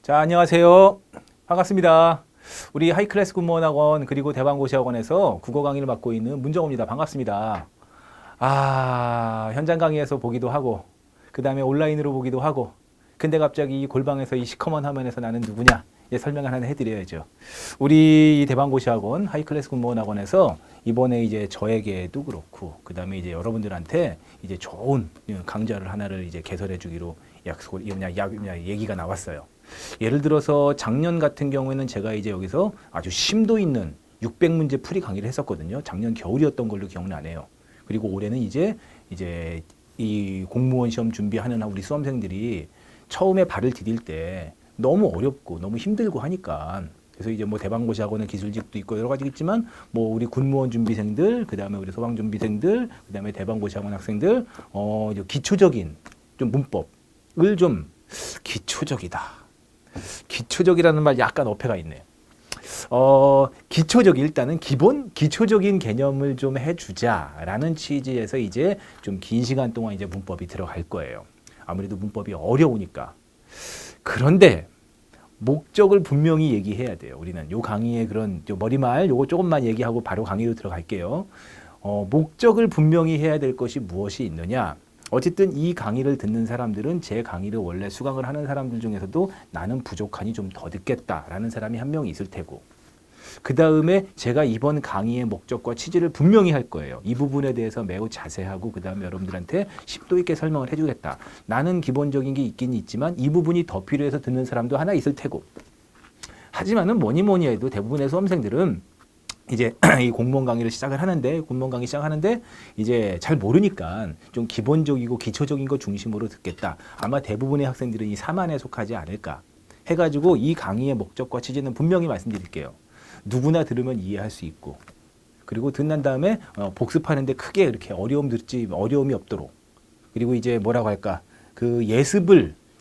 자, 안녕하세요. 반갑습니다. 우리 하이클래스 군무원학원 그리고 대방고시학원에서 국어 강의를 맡고 있는 문정호입니다. 반갑습니다. 현장 강의에서 보기도 하고 그 다음에 온라인으로 보기도 하고 근데 갑자기 이 골방에서 이 시커먼 화면에서 나는 누구냐 설명을 하나 해드려야죠. 우리 대방고시학원 하이클래스 군무원학원에서 이번에 이제 저에게도 그렇고 그 다음에 이제 여러분들한테 이제 좋은 강좌를 하나를 이제 개설해주기로 얘기가 나왔어요. 예를 들어서 작년 같은 경우에는 제가 이제 여기서 아주 심도 있는 600문제 풀이 강의를 했었거든요. 작년 겨울이었던 걸로 기억나네요. 그리고 올해는 이제 이 공무원 시험 준비하는 우리 수험생들이 처음에 발을 디딜 때 너무 어렵고 너무 힘들고 하니까 그래서 이제 뭐 대방고시학원의 기술직도 있고 여러 가지 있지만 뭐 우리 군무원 준비생들 그다음에 우리 소방 준비생들 그다음에 대방고시학원 학생들 기초적인 좀 문법을 좀 기초적이라는 말 약간 어폐가 있네요. 일단은 기초적인 개념을 좀 해주자라는 취지에서 이제 좀 긴 시간 동안 이제 문법이 들어갈 거예요. 아무래도 문법이 어려우니까. 그런데 목적을 분명히 얘기해야 돼요. 우리는 요 강의의 그런 머리말 요거 조금만 얘기하고 바로 강의로 들어갈게요. 목적을 분명히 해야 될 것이 무엇이 있느냐? 어쨌든 이 강의를 듣는 사람들은 제 강의를 원래 수강을 하는 사람들 중에서도 나는 부족하니 좀 더 듣겠다라는 사람이 한 명 있을 테고 그 다음에 제가 이번 강의의 목적과 취지를 분명히 할 거예요. 이 부분에 대해서 매우 자세하고 그 다음에 여러분들한테 심도 있게 설명을 해주겠다. 나는 기본적인 게 있긴 있지만 이 부분이 더 필요해서 듣는 사람도 하나 있을 테고 하지만은 뭐니 해도 대부분의 수험생들은 이제 이 공무원 강의 시작하는데 이제 잘 모르니까 좀 기본적이고 기초적인 거 중심으로 듣겠다. 아마 대부분의 학생들은 이 4만에 속하지 않을까 해가지고 이 강의의 목적과 취지는 분명히 말씀드릴게요. 누구나 들으면 이해할 수 있고 그리고 듣는 다음에 복습하는데 크게 이렇게 어려움이 없도록 그리고 이제 뭐라고 할까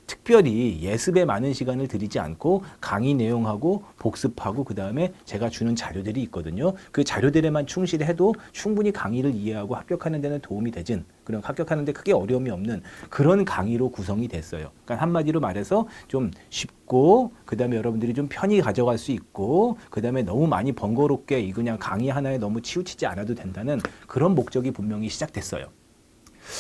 특별히 예습에 많은 시간을 들이지 않고 강의 내용하고 복습하고 그 다음에 제가 주는 자료들이 있거든요. 그 자료들에만 충실해도 충분히 강의를 이해하고 합격하는 데는 도움이 되진 그런 합격하는 데 크게 어려움이 없는 그런 강의로 구성이 됐어요. 그러니까 한마디로 말해서 좀 쉽고 그 다음에 여러분들이 좀 편히 가져갈 수 있고 그 다음에 너무 많이 번거롭게 그냥 강의 하나에 너무 치우치지 않아도 된다는 그런 목적이 분명히 시작됐어요.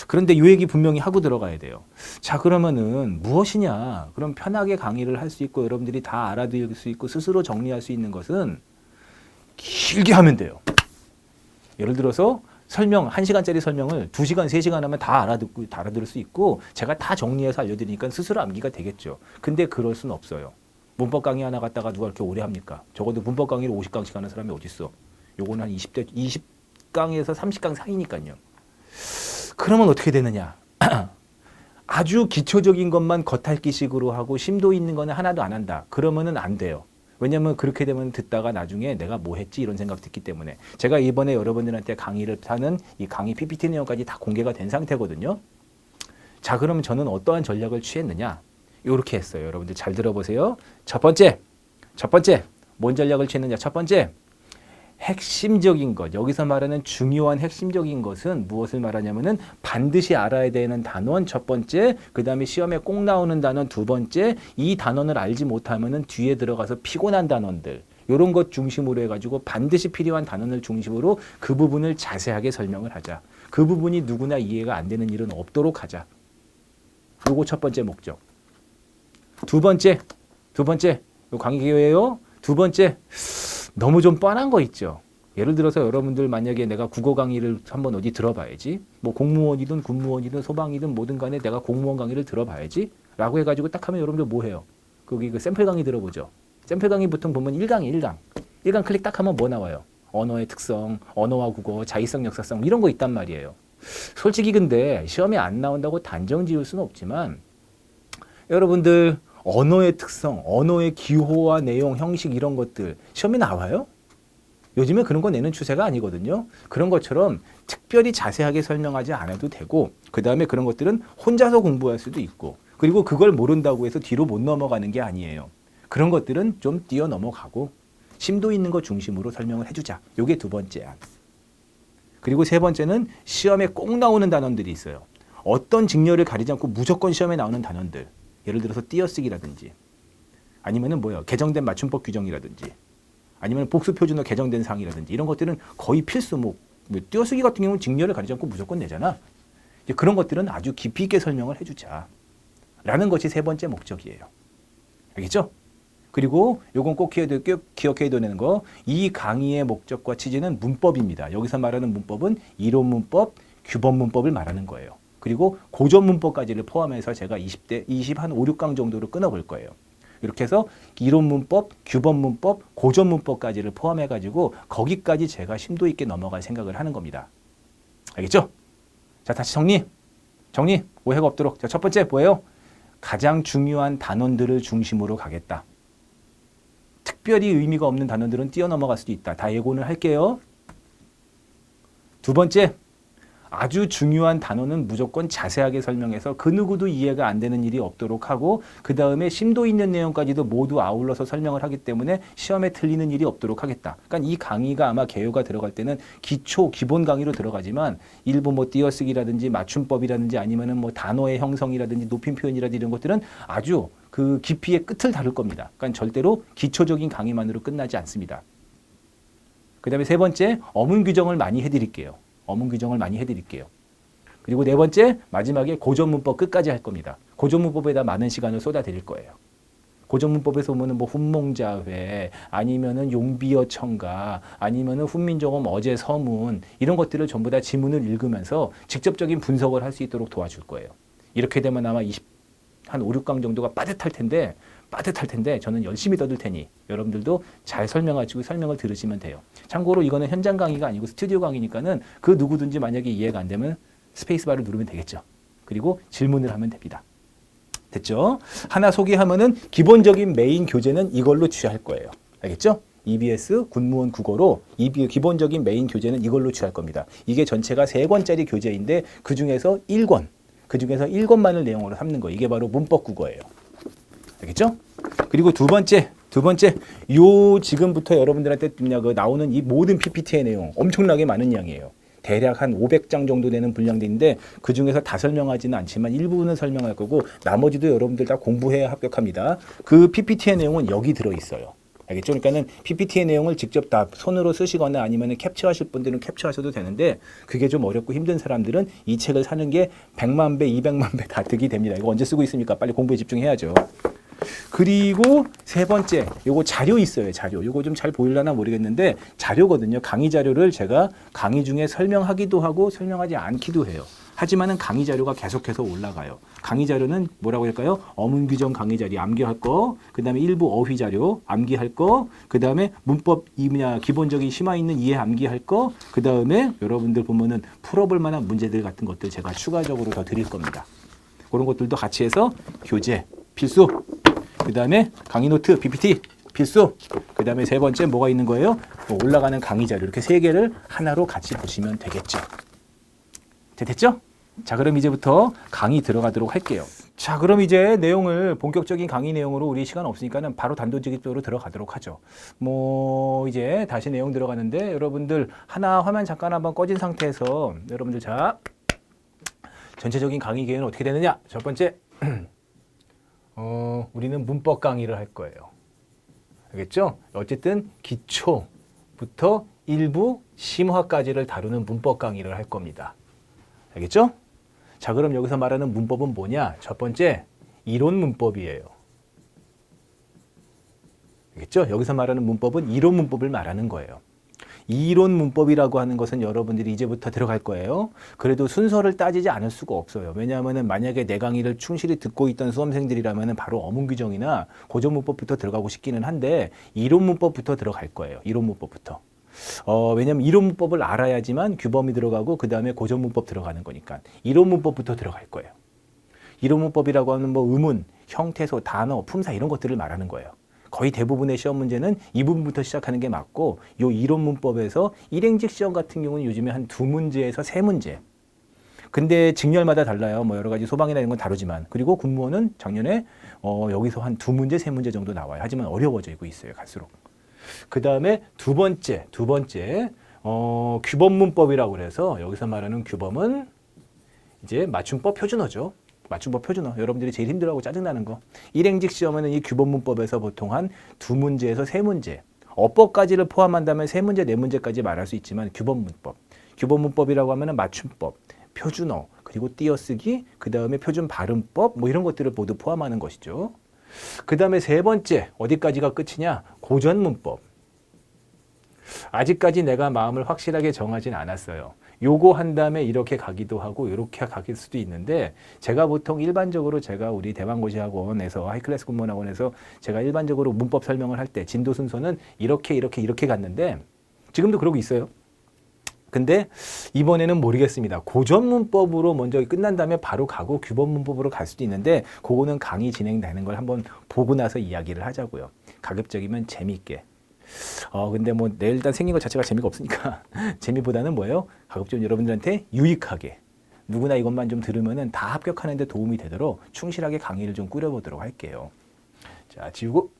그런데 이 얘기 분명히 하고 들어가야 돼요. 자, 그러면은 무엇이냐? 그럼 편하게 강의를 할 수 있고 여러분들이 다 알아들을 수 있고 스스로 정리할 수 있는 것은 길게 하면 돼요. 예를 들어서 1시간짜리 설명을 2시간, 3시간 하면 다 알아들을 수 있고 제가 다 정리해서 알려드리니까 스스로 암기가 되겠죠. 근데 그럴 수는 없어요. 문법 강의 하나 갖다가 누가 이렇게 오래 합니까? 적어도 문법 강의를 50강씩 하는 사람이 어디 있어? 요거는 한 20강에서 30강 사이니까요. 그러면 어떻게 되느냐? 아주 기초적인 것만 겉핥기식으로 하고 심도 있는 거는 하나도 안 한다. 그러면은 안 돼요. 왜냐면 그렇게 되면 듣다가 나중에 내가 뭐 했지 이런 생각 듣기 때문에 제가 이번에 여러분들한테 강의를 하는 이 강의 PPT 내용까지 다 공개가 된 상태거든요. 자, 그러면 저는 어떠한 전략을 취했느냐? 이렇게 했어요. 여러분들 잘 들어보세요. 첫 번째, 뭔 전략을 취했느냐? 첫 번째, 핵심적인 것, 여기서 말하는 중요한 핵심적인 것은 무엇을 말하냐면은 반드시 알아야 되는 단원 첫 번째, 그 다음에 시험에 꼭 나오는 단원 두 번째, 이 단원을 알지 못하면은 뒤에 들어가서 피곤한 단원들, 이런 것 중심으로 해가지고 반드시 필요한 단원을 중심으로 그 부분을 자세하게 설명을 하자. 그 부분이 누구나 이해가 안 되는 일은 없도록 하자. 요거 첫 번째 목적. 두 번째, 요 강의 기회예요. 두 번째, 너무 좀 뻔한 거 있죠. 예를 들어서 여러분들 만약에 내가 국어 강의를 한번 어디 들어봐야지. 뭐 공무원이든 군무원이든 소방이든 뭐든 간에 내가 공무원 강의를 들어봐야지. 라고 해가지고 딱 하면 여러분들 뭐 해요? 거기 그 샘플 강의 들어보죠. 샘플 강의 보통 보면 1강 클릭 딱 하면 뭐 나와요? 언어의 특성, 언어와 국어, 자의성, 역사성 이런 거 있단 말이에요. 솔직히 근데 시험에 안 나온다고 단정 지을 수는 없지만 여러분들 언어의 특성, 언어의 기호와 내용, 형식 이런 것들 시험에 나와요? 요즘에 그런 거 내는 추세가 아니거든요. 그런 것처럼 특별히 자세하게 설명하지 않아도 되고 그 다음에 그런 것들은 혼자서 공부할 수도 있고 그리고 그걸 모른다고 해서 뒤로 못 넘어가는 게 아니에요. 그런 것들은 좀 뛰어 넘어가고 심도 있는 것 중심으로 설명을 해주자. 요게 두 번째야. 그리고 세 번째는 시험에 꼭 나오는 단원들이 있어요. 어떤 직렬을 가리지 않고 무조건 시험에 나오는 단원들. 예를 들어서 띄어쓰기라든지 아니면은 뭐예요? 개정된 맞춤법 규정이라든지 아니면 복수표준어 개정된 사항이라든지 이런 것들은 거의 필수. 뭐 띄어쓰기 같은 경우는 직렬을 가리지 않고 무조건 내잖아. 이제 그런 것들은 아주 깊이 있게 설명을 해주자 라는 것이 세 번째 목적이에요. 알겠죠? 그리고 요건 꼭 기억해야 되는 거, 이 강의의 목적과 취지는 문법입니다. 여기서 말하는 문법은 이론 문법, 규범 문법을 말하는 거예요. 그리고 고전 문법까지를 포함해서 제가 20한 5, 6강 정도로 끊어볼 거예요. 이렇게 해서 이론 문법, 규범 문법, 고전 문법까지를 포함해가지고 거기까지 제가 심도 있게 넘어갈 생각을 하는 겁니다. 알겠죠? 자, 다시 정리, 오해가 없도록. 자, 첫 번째 뭐예요? 가장 중요한 단원들을 중심으로 가겠다. 특별히 의미가 없는 단원들은 뛰어넘어갈 수도 있다. 다 예고는 할게요. 두 번째, 아주 중요한 단어는 무조건 자세하게 설명해서 그 누구도 이해가 안 되는 일이 없도록 하고, 그 다음에 심도 있는 내용까지도 모두 아울러서 설명을 하기 때문에 시험에 틀리는 일이 없도록 하겠다. 그러니까 이 강의가 아마 개요가 들어갈 때는 기본 강의로 들어가지만 일부 뭐 띄어쓰기라든지 맞춤법이라든지 아니면은 뭐 단어의 형성이라든지 높임 표현이라든지 이런 것들은 아주 그 깊이의 끝을 다룰 겁니다. 그러니까 절대로 기초적인 강의만으로 끝나지 않습니다. 그 다음에 세 번째, 어문 규정을 많이 해드릴게요. 그리고 네 번째, 마지막에 고전 문법 끝까지 할 겁니다. 고전 문법에다 많은 시간을 쏟아드릴 거예요. 고전 문법에서 보면은 뭐 훈몽자회, 아니면은 용비어 청가, 아니면은 훈민정음 어제 서문, 이런 것들을 전부 다 지문을 읽으면서 직접적인 분석을 할 수 있도록 도와줄 거예요. 이렇게 되면 아마 한 5, 6강 정도가 빠듯할 텐데 저는 열심히 떠들 테니 여러분들도 잘 설명하시고 설명을 들으시면 돼요. 참고로 이거는 현장 강의가 아니고 스튜디오 강의니까는 그 누구든지 만약에 이해가 안 되면 스페이스바를 누르면 되겠죠. 그리고 질문을 하면 됩니다. 됐죠? 하나 소개하면은 기본적인 메인 교재는 이걸로 취할 거예요. 알겠죠? EBS 군무원 국어로 기본적인 메인 교재는 이걸로 취할 겁니다. 이게 전체가 3권짜리 교재인데 그중에서 1권만을 내용으로 삼는 거예요. 이게 바로 문법 국어예요. 알겠죠? 그리고 두 번째, 요 지금부터 여러분들한테 나오는 이 모든 PPT의 내용 엄청나게 많은 양이에요. 대략 한 500장 정도 되는 분량인데 그 중에서 다 설명하지는 않지만 일부분은 설명할 거고 나머지도 여러분들 다 공부해야 합격합니다. 그 PPT의 내용은 여기 들어있어요. 알겠죠? 그러니까는 PPT의 내용을 직접 다 손으로 쓰시거나 아니면 캡처하실 분들은 캡처하셔도 되는데 그게 좀 어렵고 힘든 사람들은 이 책을 사는 게 100만 배, 200만 배 다 득이 됩니다. 이거 언제 쓰고 있습니까? 빨리 공부에 집중해야죠. 그리고 세 번째, 요거 자료 있어요. 자료. 요거 좀 잘 보이려나 모르겠는데 자료거든요. 강의 자료를 제가 강의 중에 설명하기도 하고 설명하지 않기도 해요. 하지만은 강의 자료가 계속해서 올라가요. 강의 자료는 뭐라고 할까요? 어문 규정 강의 자료 암기할 거, 그 다음에 일부 어휘 자료 암기할 거, 그 다음에 문법 기본적인 심화 있는 이해 암기할 거, 그 다음에 여러분들 보면은 풀어볼 만한 문제들 같은 것들 제가 추가적으로 더 드릴 겁니다. 그런 것들도 같이 해서 교재 필수, 그 다음에 강의 노트 PPT 필수, 그 다음에 세 번째 뭐가 있는 거예요? 올라가는 강의 자료, 이렇게 3개를 하나로 같이 보시면 되겠죠. 됐죠? 자, 그럼 이제부터 강의 들어가도록 할게요. 자, 그럼 이제 내용을 본격적인 강의 내용으로 우리 시간 없으니까는 바로 단도직입적으로 들어가도록 하죠. 이제 다시 내용 들어가는데 여러분들 하나 화면 잠깐 한번 꺼진 상태에서 여러분들 자, 전체적인 강의 계획은 어떻게 되느냐? 첫 번째, 우리는 문법 강의를 할 거예요. 알겠죠? 어쨌든 기초부터 일부 심화까지를 다루는 문법 강의를 할 겁니다. 알겠죠? 자, 그럼 여기서 말하는 문법은 뭐냐? 첫 번째, 이론 문법이에요. 알겠죠? 여기서 말하는 문법은 이론 문법을 말하는 거예요. 이론 문법이라고 하는 것은 여러분들이 이제부터 들어갈 거예요. 그래도 순서를 따지지 않을 수가 없어요. 왜냐하면 만약에 내 강의를 충실히 듣고 있던 수험생들이라면 바로 어문 규정이나 고전 문법부터 들어가고 싶기는 한데 이론 문법부터 들어갈 거예요. 이론 문법부터. 왜냐하면 이론 문법을 알아야지만 규범이 들어가고 그 다음에 고전 문법 들어가는 거니까 이론 문법부터 들어갈 거예요. 이론 문법이라고 하는 뭐 의문, 형태소, 단어, 품사 이런 것들을 말하는 거예요. 거의 대부분의 시험 문제는 이 부분부터 시작하는 게 맞고 요 이론 문법에서 일행직 시험 같은 경우는 요즘에 한 2문제에서 3문제. 근데 직렬마다 달라요. 뭐 여러 가지 소방이나 이런 건 다르지만. 그리고 군무원은 작년에 여기서 한 2문제, 3문제 정도 나와요. 하지만 어려워지고 있어요. 갈수록. 그 다음에 두 번째 규범 문법이라고 그래서 여기서 말하는 규범은 이제 맞춤법 표준어죠. 맞춤법 표준어. 여러분들이 제일 힘들어하고 짜증나는 거. 일행직 시험에는 이 규범문법에서 보통 한 2문제에서 3문제. 어법까지를 포함한다면 3문제, 4문제까지 말할 수 있지만 규범문법. 규범문법이라고 하면은 맞춤법, 표준어, 그리고 띄어쓰기, 그 다음에 표준 발음법, 뭐 이런 것들을 모두 포함하는 것이죠. 그 다음에 세 번째, 어디까지가 끝이냐? 고전문법. 아직까지 내가 마음을 확실하게 정하진 않았어요. 요거 한 다음에 이렇게 가기도 하고 이렇게 갈 수도 있는데 제가 보통 일반적으로 제가 우리 대방고시학원에서 하이클래스 군문학원에서 제가 일반적으로 문법 설명을 할 때 진도 순서는 이렇게 갔는데 지금도 그러고 있어요. 근데 이번에는 모르겠습니다. 고전문법으로 먼저 끝난 다음에 바로 가고 규범문법으로 갈 수도 있는데 그거는 강의 진행되는 걸 한번 보고 나서 이야기를 하자고요. 가급적이면 재미있게. 근데 뭐 내일 일단 생긴 것 자체가 재미가 없으니까 재미보다는 뭐예요? 가급적 여러분들한테 유익하게 누구나 이것만 좀 들으면은 다 합격하는 데 도움이 되도록 충실하게 강의를 좀 꾸려보도록 할게요. 자, 지우고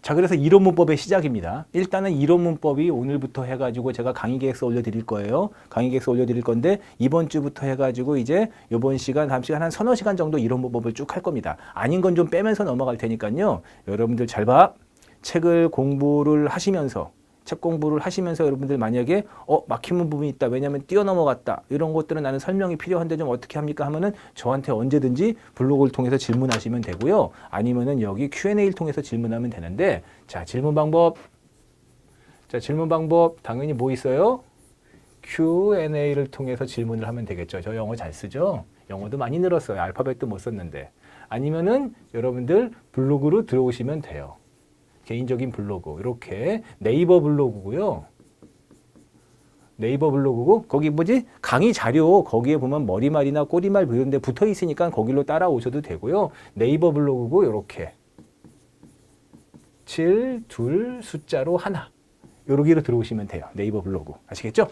자, 그래서 이론문법의 시작입니다. 일단은 이론문법이 오늘부터 해가지고 제가 강의 계획서 올려드릴 거예요. 강의 계획서 올려드릴 건데 이번 주부터 해가지고 이제 이번 시간, 다음 시간 한 서너 시간 정도 이론문법을 쭉 할 겁니다. 아닌 건 좀 빼면서 넘어갈 테니까요. 여러분들 잘 봐. 책을 공부를 하시면서 책 공부를 하시면서 여러분들 만약에 막히는 부분이 있다. 왜냐하면 뛰어넘어갔다. 이런 것들은 나는 설명이 필요한데 좀 어떻게 합니까? 하면은 저한테 언제든지 블로그를 통해서 질문하시면 되고요. 아니면은 여기 Q&A를 통해서 질문하면 되는데 자, 질문 방법. 자, 질문 방법 당연히 뭐 있어요? Q&A를 통해서 질문을 하면 되겠죠. 저 영어 잘 쓰죠? 영어도 많이 늘었어요. 알파벳도 못 썼는데. 아니면은 여러분들 블로그로 들어오시면 돼요. 개인적인 블로그, 이렇게 네이버 블로그고요. 네이버 블로그고 거기 뭐지? 강의 자료 거기에 보면 머리말이나 꼬리말 이런 데 붙어 있으니까 거기로 따라오셔도 되고요. 네이버 블로그고 이렇게 7, 2, 숫자로 하나 여기로 들어오시면 돼요. 네이버 블로그. 아시겠죠?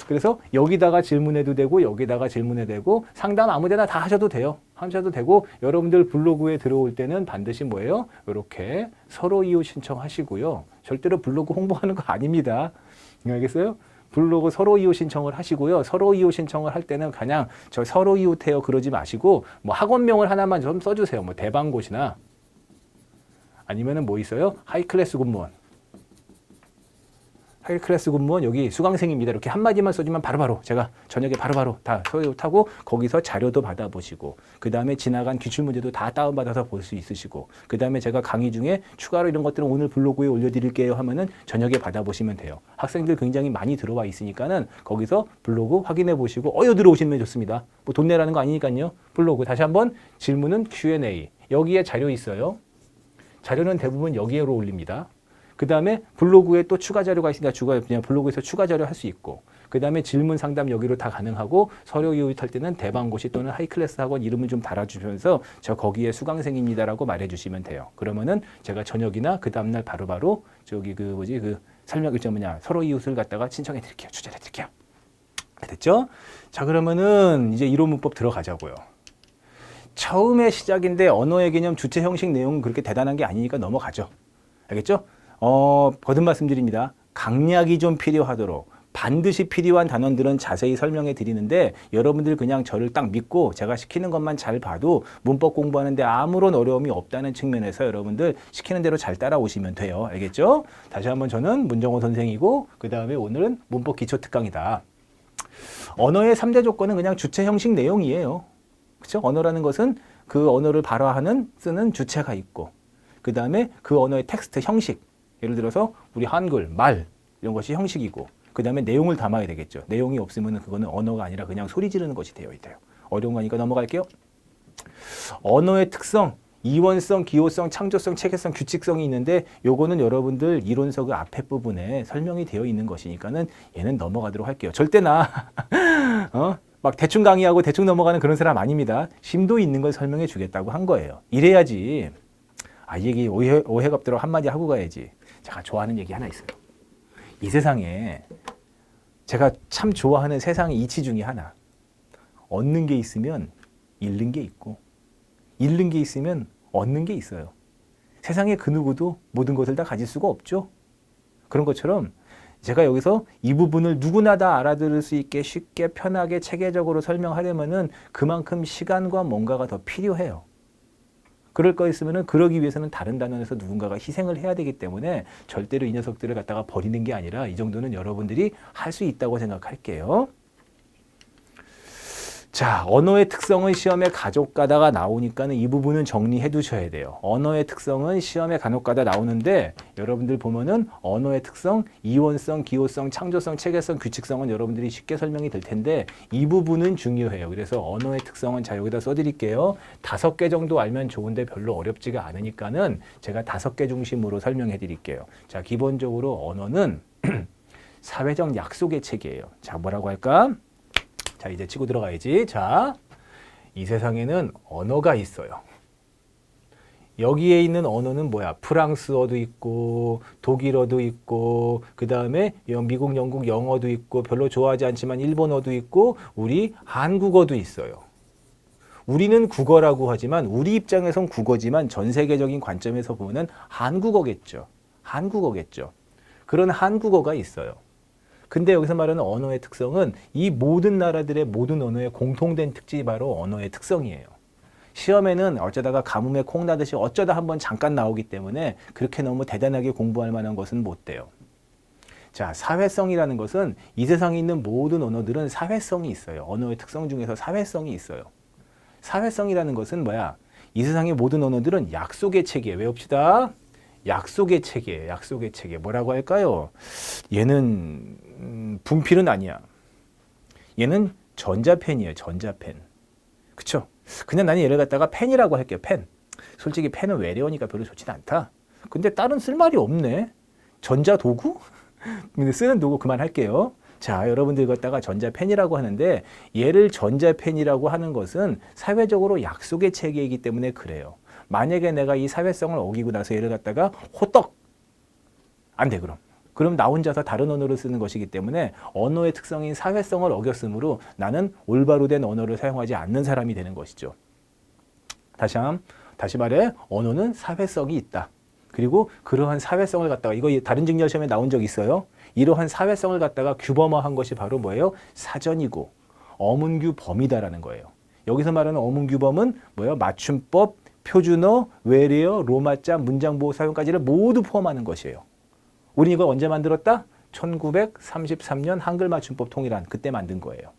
그래서 여기다가 질문해도 되고 여기다가 질문해도 되고 상담 아무데나 다 하셔도 돼요. 하셔도 되고 여러분들 블로그에 들어올 때는 반드시 뭐예요? 이렇게 서로 이웃 신청하시고요. 절대로 블로그 홍보하는 거 아닙니다. 알겠어요? 블로그 서로 이웃 신청을 하시고요. 서로 이웃 신청을 할 때는 그냥 저 서로 이웃해요 그러지 마시고 뭐 학원명을 하나만 좀 써주세요. 뭐 대방고시나 아니면은 뭐 있어요? 하이클래스 군무원. 하이클래스 군무원 여기 수강생입니다. 이렇게 한마디만 써주면 바로바로 제가 저녁에 바로바로 다 소유하고 거기서 자료도 받아보시고 그 다음에 지나간 기출문제도 다 다운받아서 볼 수 있으시고 그 다음에 제가 강의 중에 추가로 이런 것들은 오늘 블로그에 올려드릴게요 하면은 저녁에 받아보시면 돼요. 학생들 굉장히 많이 들어와 있으니까는 거기서 블로그 확인해 보시고 어여 들어오시면 좋습니다. 뭐 돈 내라는 거 아니니까요. 블로그 다시 한번 질문은 Q&A 여기에 자료 있어요. 자료는 대부분 여기에로 올립니다. 그 다음에 블로그에 또 추가 자료가 있으니까 그냥 블로그에서 추가 자료 할 수 있고 그 다음에 질문 상담 여기로 다 가능하고 서류 요청할 때는 대방고시 또는 하이클래스 학원 이름을 좀 달아주면서 저 거기에 수강생입니다라고 말해주시면 돼요. 그러면은 제가 저녁이나 그 다음날 바로바로 저기 그 설명 일정 서로 이웃을 갖다가 신청해 드릴게요. 추천해 드릴게요. 됐죠? 자, 그러면은 이제 이론 문법 들어가자고요. 처음에 시작인데 언어의 개념, 주체, 형식, 내용은 그렇게 대단한 게 아니니까 넘어가죠. 알겠죠? 거듭 말씀드립니다. 강약이 좀 필요하도록 반드시 필요한 단원들은 자세히 설명해 드리는데 여러분들 그냥 저를 딱 믿고 제가 시키는 것만 잘 봐도 문법 공부하는데 아무런 어려움이 없다는 측면에서 여러분들 시키는 대로 잘 따라오시면 돼요. 알겠죠? 다시 한번 저는 문정호 선생이고 그 다음에 오늘은 문법 기초 특강이다. 언어의 3대 조건은 그냥 주체, 형식, 내용이에요. 그렇죠? 언어라는 것은 그 언어를 발화하는 쓰는 주체가 있고 그 다음에 그 언어의 텍스트, 형식 예를 들어서 우리 한글, 말 이런 것이 형식이고 그 다음에 내용을 담아야 되겠죠. 내용이 없으면 그거는 언어가 아니라 그냥 소리 지르는 것이 되어 있대요. 어려운 거니까 넘어갈게요. 언어의 특성, 이원성, 기호성, 창조성, 체계성, 규칙성이 있는데 요거는 여러분들 이론서 앞에 부분에 설명이 되어 있는 것이니까는 얘는 넘어가도록 할게요. 절대 막 대충 강의하고 대충 넘어가는 그런 사람 아닙니다. 심도 있는 걸 설명해 주겠다고 한 거예요. 이래야지. 이 얘기 오해가 없도록 한마디 하고 가야지. 제가 좋아하는 얘기 하나 있어요. 이 세상에 제가 참 좋아하는 세상의 이치 중에 하나. 얻는 게 있으면 잃는 게 있고 잃는 게 있으면 얻는 게 있어요. 세상에 그 누구도 모든 것을 다 가질 수가 없죠. 그런 것처럼 제가 여기서 이 부분을 누구나 다 알아들을 수 있게 쉽게 편하게 체계적으로 설명하려면은 그만큼 시간과 뭔가가 더 필요해요. 그럴 거 있으면은 그러기 위해서는 다른 단원에서 누군가가 희생을 해야 되기 때문에 절대로 이 녀석들을 갖다가 버리는 게 아니라 이 정도는 여러분들이 할 수 있다고 생각할게요. 자, 언어의 특성은 시험에 간혹 가다가 나오니까는 이 부분은 정리해 두셔야 돼요. 언어의 특성은 시험에 간혹 가다 나오는데 여러분들 보면은 언어의 특성, 이원성, 기호성, 창조성, 체계성, 규칙성은 여러분들이 쉽게 설명이 될 텐데 이 부분은 중요해요. 그래서 언어의 특성은 자 여기다 써드릴게요. 5개 정도 알면 좋은데 별로 어렵지가 않으니까는 제가 5개 중심으로 설명해 드릴게요. 자, 기본적으로 언어는 사회적 약속의 체계예요. 자, 뭐라고 할까? 자, 이제 치고 들어가야지. 자, 이 세상에는 언어가 있어요. 여기에 있는 언어는 뭐야? 프랑스어도 있고 독일어도 있고 그 다음에 미국, 영국 영어도 있고 별로 좋아하지 않지만 일본어도 있고 우리 한국어도 있어요. 우리는 국어라고 하지만 우리 입장에선 국어지만 전 세계적인 관점에서 보면 한국어겠죠. 한국어겠죠. 그런 한국어가 있어요. 근데 여기서 말하는 언어의 특성은 이 모든 나라들의 모든 언어의 공통된 특징이 바로 언어의 특성이에요. 시험에는 어쩌다가 가뭄에 콩 나듯이 어쩌다 한번 잠깐 나오기 때문에 그렇게 너무 대단하게 공부할 만한 것은 못 돼요. 자, 사회성이라는 것은 이 세상에 있는 모든 언어들은 사회성이 있어요. 언어의 특성 중에서 사회성이 있어요. 사회성이라는 것은 뭐야? 이 세상의 모든 언어들은 약속의 체계. 외웁시다. 약속의 체계, 약속의 체계. 뭐라고 할까요? 얘는 분필은 아니야. 얘는 전자펜이에요, 전자펜. 그쵸? 그냥 나는 얘를 갖다가 펜이라고 할게요, 펜. 솔직히 펜은 외래어니까 별로 좋진 않다. 근데 다른 쓸 말이 없네. 전자도구? 근데 쓰는 도구 그만할게요. 자, 여러분들 갖다가 전자펜이라고 하는데 얘를 전자펜이라고 하는 것은 사회적으로 약속의 체계이기 때문에 그래요. 만약에 내가 이 사회성을 어기고 나서 얘를 갖다가 호떡! 안 돼, 그럼. 그럼 나 혼자서 다른 언어를 쓰는 것이기 때문에 언어의 특성인 사회성을 어겼으므로 나는 올바로 된 언어를 사용하지 않는 사람이 되는 것이죠. 다시 말해, 언어는 사회성이 있다. 그리고 그러한 사회성을 갖다가, 이거 다른 직렬 시험에 나온 적 있어요? 이러한 사회성을 갖다가 규범화한 것이 바로 뭐예요? 사전이고 어문규 범위다라는 거예요. 여기서 말하는 어문규범은 뭐예요? 맞춤법, 표준어, 외래어, 로마자, 문장보호 사용까지를 모두 포함하는 것이에요. 우리 이거 언제 만들었다? 1933년 한글 맞춤법 통일안 그때 만든 거예요.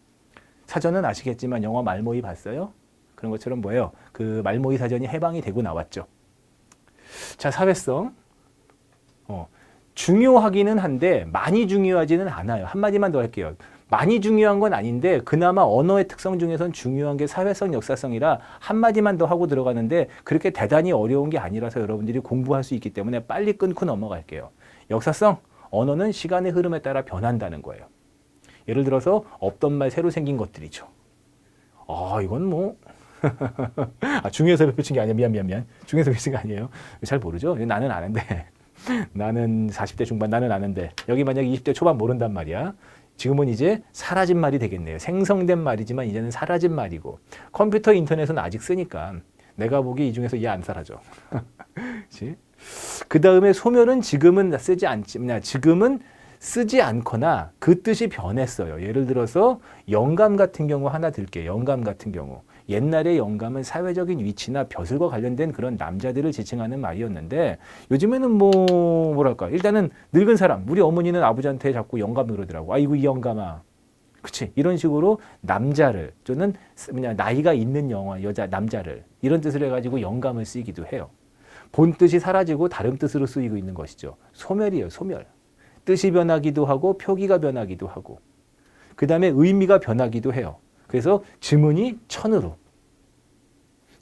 사전은 아시겠지만 영어 말모이 봤어요? 그런 것처럼 뭐예요? 그 말모이 사전이 해방이 되고 나왔죠. 자, 사회성. 중요하기는 한데 많이 중요하지는 않아요. 한마디만 더 할게요. 많이 중요한 건 아닌데 그나마 언어의 특성 중에선 중요한 게 사회성, 역사성이라 한마디만 더 하고 들어가는데 그렇게 대단히 어려운 게 아니라서 여러분들이 공부할 수 있기 때문에 빨리 끊고 넘어갈게요. 역사성, 언어는 시간의 흐름에 따라 변한다는 거예요. 예를 들어서 없던 말 새로 생긴 것들이죠. 이건 뭐 중에서 펼친 게 아니야. 미안. 중에서 펼친 게 아니에요. 잘 모르죠. 나는 아는데. 나는 40대 중반 나는 아는데 여기 만약에 20대 초반 모른단 말이야. 지금은 이제 사라진 말이 되겠네요. 생성된 말이지만 이제는 사라진 말이고 컴퓨터 인터넷은 아직 쓰니까 내가 보기 이 중에서 얘 안 사라져. 그 다음에 소멸은 지금은 쓰지 않거나 그 뜻이 변했어요. 예를 들어서 영감 같은 경우 하나 들게요. 영감 같은 경우. 옛날에 영감은 사회적인 위치나 벼슬과 관련된 그런 남자들을 지칭하는 말이었는데 요즘에는 뭐랄까 일단은 늙은 사람 우리 어머니는 아버지한테 자꾸 영감 그러더라고. 아이고 이 영감아. 그치? 이런 식으로 남자를 또는 나이가 있는 여자 남자를 이런 뜻을 해가지고 영감을 쓰기도 해요. 본 뜻이 사라지고 다른 뜻으로 쓰이고 있는 것이죠. 소멸이에요. 소멸. 뜻이 변하기도 하고 표기가 변하기도 하고 그 다음에 의미가 변하기도 해요. 그래서 지문이 천으로.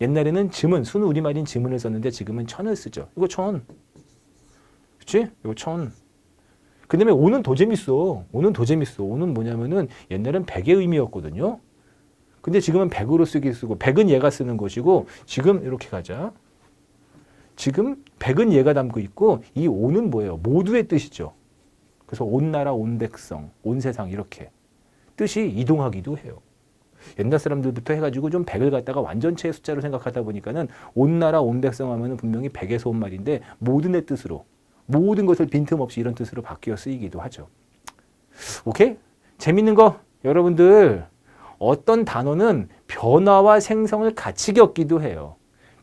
옛날에는 지문, 순 우리말인 지문을 썼는데 지금은 천을 쓰죠. 이거 천. 그치? 이거 천. 그 다음에 오는 더 재밌어. 오는 더 재밌어. 오는 뭐냐면은 옛날엔 백의 의미였거든요. 근데 지금은 백으로 쓰고 백은 얘가 쓰는 것이고 지금 이렇게 가자. 지금 백은 얘가 담고 있고 이 오는 뭐예요? 모두의 뜻이죠. 그래서 온 나라, 온 백성, 온 세상 이렇게 뜻이 이동하기도 해요. 옛날 사람들부터 해가지고 좀 백을 갖다가 완전체의 숫자로 생각하다 보니까는 온 나라 온 백성 하면은 분명히 백에서 온 말인데 모든의 뜻으로 모든 것을 빈틈없이 이런 뜻으로 바뀌어 쓰이기도 하죠. 오케이? 재밌는 거 여러분들 어떤 단어는 변화와 생성을 같이 겪기도 해요.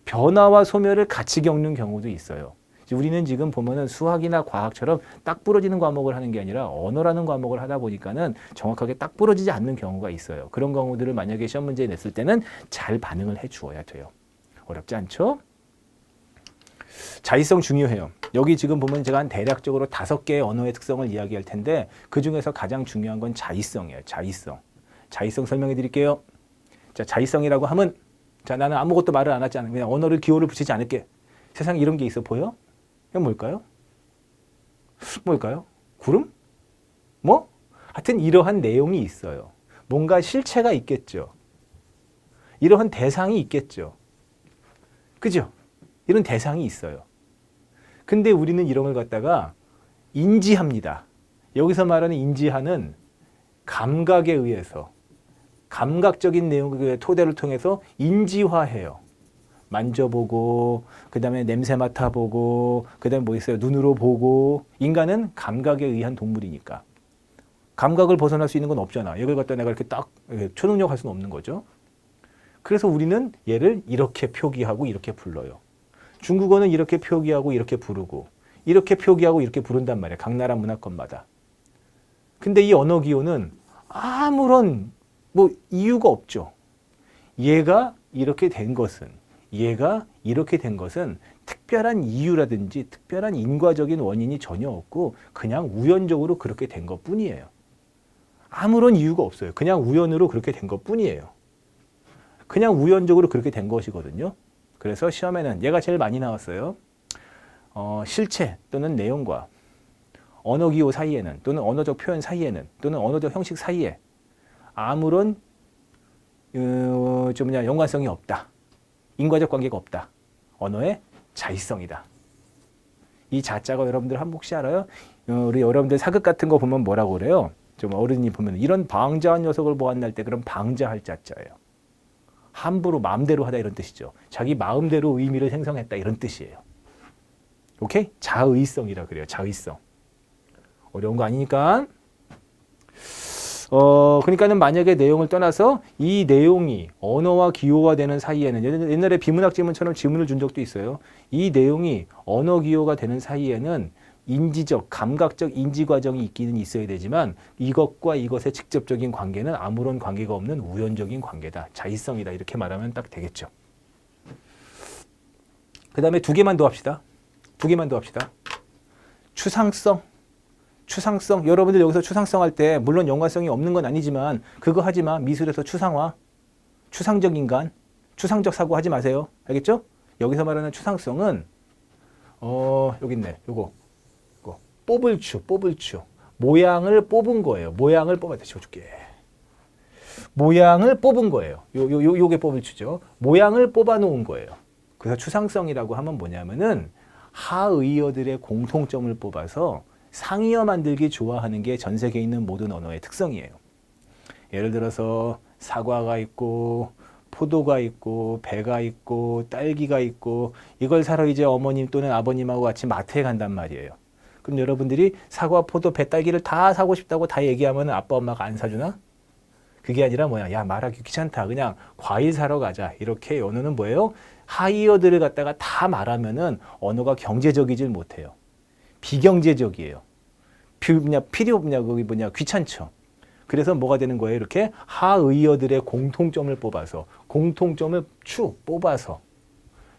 변화와 소멸을 같이 겪는 경우도 있어요. 우리는 지금 보면은 수학이나 과학처럼 딱 부러지는 과목을 하는 게 아니라 언어라는 과목을 하다 보니까는 정확하게 딱 부러지지 않는 경우가 있어요. 그런 경우들을 만약에 시험 문제에 냈을 때는 잘 반응을 해 주어야 돼요. 어렵지 않죠? 자의성 중요해요. 여기 지금 보면 제가 한 대략적으로 5개의 언어의 특성을 이야기할 텐데 그 중에서 가장 중요한 건 자의성이에요. 자의성. 자의성 설명해 드릴게요. 자, 자의성이라고 하면 자, 나는 아무것도 말을 안 하지 않아. 그냥 언어를 기호를 붙이지 않을게. 세상에 이런 게 있어 보여? 이건 뭘까요? 뭘까요? 구름? 뭐? 하여튼 이러한 내용이 있어요. 뭔가 실체가 있겠죠. 이러한 대상이 있겠죠. 그죠? 이런 대상이 있어요. 근데 우리는 이런 걸 갖다가 인지합니다. 여기서 말하는 인지하는 감각에 의해서 감각적인 내용의 토대를 통해서 인지화해요. 만져보고 그 다음에 냄새 맡아보고 그 다음에 뭐 있어요? 눈으로 보고. 인간은 감각에 의한 동물이니까 감각을 벗어날 수 있는 건 없잖아. 이걸 갖다 내가 이렇게 딱 초능력할 수는 없는 거죠. 그래서 우리는 얘를 이렇게 표기하고 이렇게 불러요. 중국어는 이렇게 표기하고 이렇게 부르고 이렇게 표기하고 이렇게 부른단 말이에요. 각 나라 문화권마다. 근데 이 언어 기호는 아무런 뭐 이유가 없죠. 얘가 이렇게 된 것은 특별한 이유라든지 특별한 인과적인 원인이 전혀 없고 그냥 우연적으로 그렇게 된 것뿐이에요. 아무런 이유가 없어요. 그냥 우연으로 그렇게 된 것뿐이에요. 그냥 우연적으로 그렇게 된 것이거든요. 그래서 시험에는 얘가 제일 많이 나왔어요. 실체 또는 내용과 언어 기호 사이에는 또는 언어적 표현 사이에는 또는 언어적 형식 사이에 아무런 연관성이 없다. 인과적 관계가 없다. 언어의 자의성이다. 이 자자가 여러분들 한 혹시 알아요? 우리 여러분들 사극 같은 거 보면 뭐라고 그래요? 좀 어른이 보면 이런 방자한 녀석을 보았날 때 그런 방자할 자자예요. 함부로 마음대로 하다 이런 뜻이죠. 자기 마음대로 의미를 생성했다 이런 뜻이에요. 오케이? 자의성이라 그래요. 자의성. 어려운 거 아니니까. 그러니까는 만약에 내용을 떠나서 이 내용이 언어와 기호가 되는 사이에는 옛날에 비문학 지문처럼 지문을 준 적도 있어요. 이 내용이 언어 기호가 되는 사이에는 인지적, 감각적 인지 과정이 있기는 있어야 되지만 이것과 이것의 직접적인 관계는 아무런 관계가 없는 우연적인 관계다. 자의성이다. 이렇게 말하면 딱 되겠죠. 그 다음에 2개만 더 합시다. 2개만 더 합시다. 추상성. 추상성. 여러분들 여기서 추상성 할 때 물론 연관성이 없는 건 아니지만 그거 하지 마. 미술에서 추상화. 추상적 인간. 추상적 사고 하지 마세요. 알겠죠? 여기서 말하는 추상성은 여기 있네. 요거. 뽑을 추. 모양을 뽑은 거예요. 모양을 뽑아서 지워줄게. 모양을 뽑은 거예요. 요게 뽑을 추죠. 모양을 뽑아 놓은 거예요. 그래서 추상성이라고 하면 뭐냐면은 하의어들의 공통점을 뽑아서 상의어 만들기 좋아하는 게 전 세계에 있는 모든 언어의 특성이에요. 예를 들어서 사과가 있고 포도가 있고 배가 있고 딸기가 있고 이걸 사러 이제 어머님 또는 아버님하고 같이 마트에 간단 말이에요. 그럼 여러분들이 사과, 포도, 배, 딸기를 다 사고 싶다고 다 얘기하면 아빠, 엄마가 안 사주나? 그게 아니라 뭐야? 야, 말하기 귀찮다. 그냥 과일 사러 가자. 이렇게 언어는 뭐예요? 하이어들을 갖다가 다 말하면은 언어가 경제적이질 못해요. 비경제적이에요. 귀찮죠. 그래서 뭐가 되는 거예요? 이렇게 하의어들의 공통점을 뽑아서 뽑아서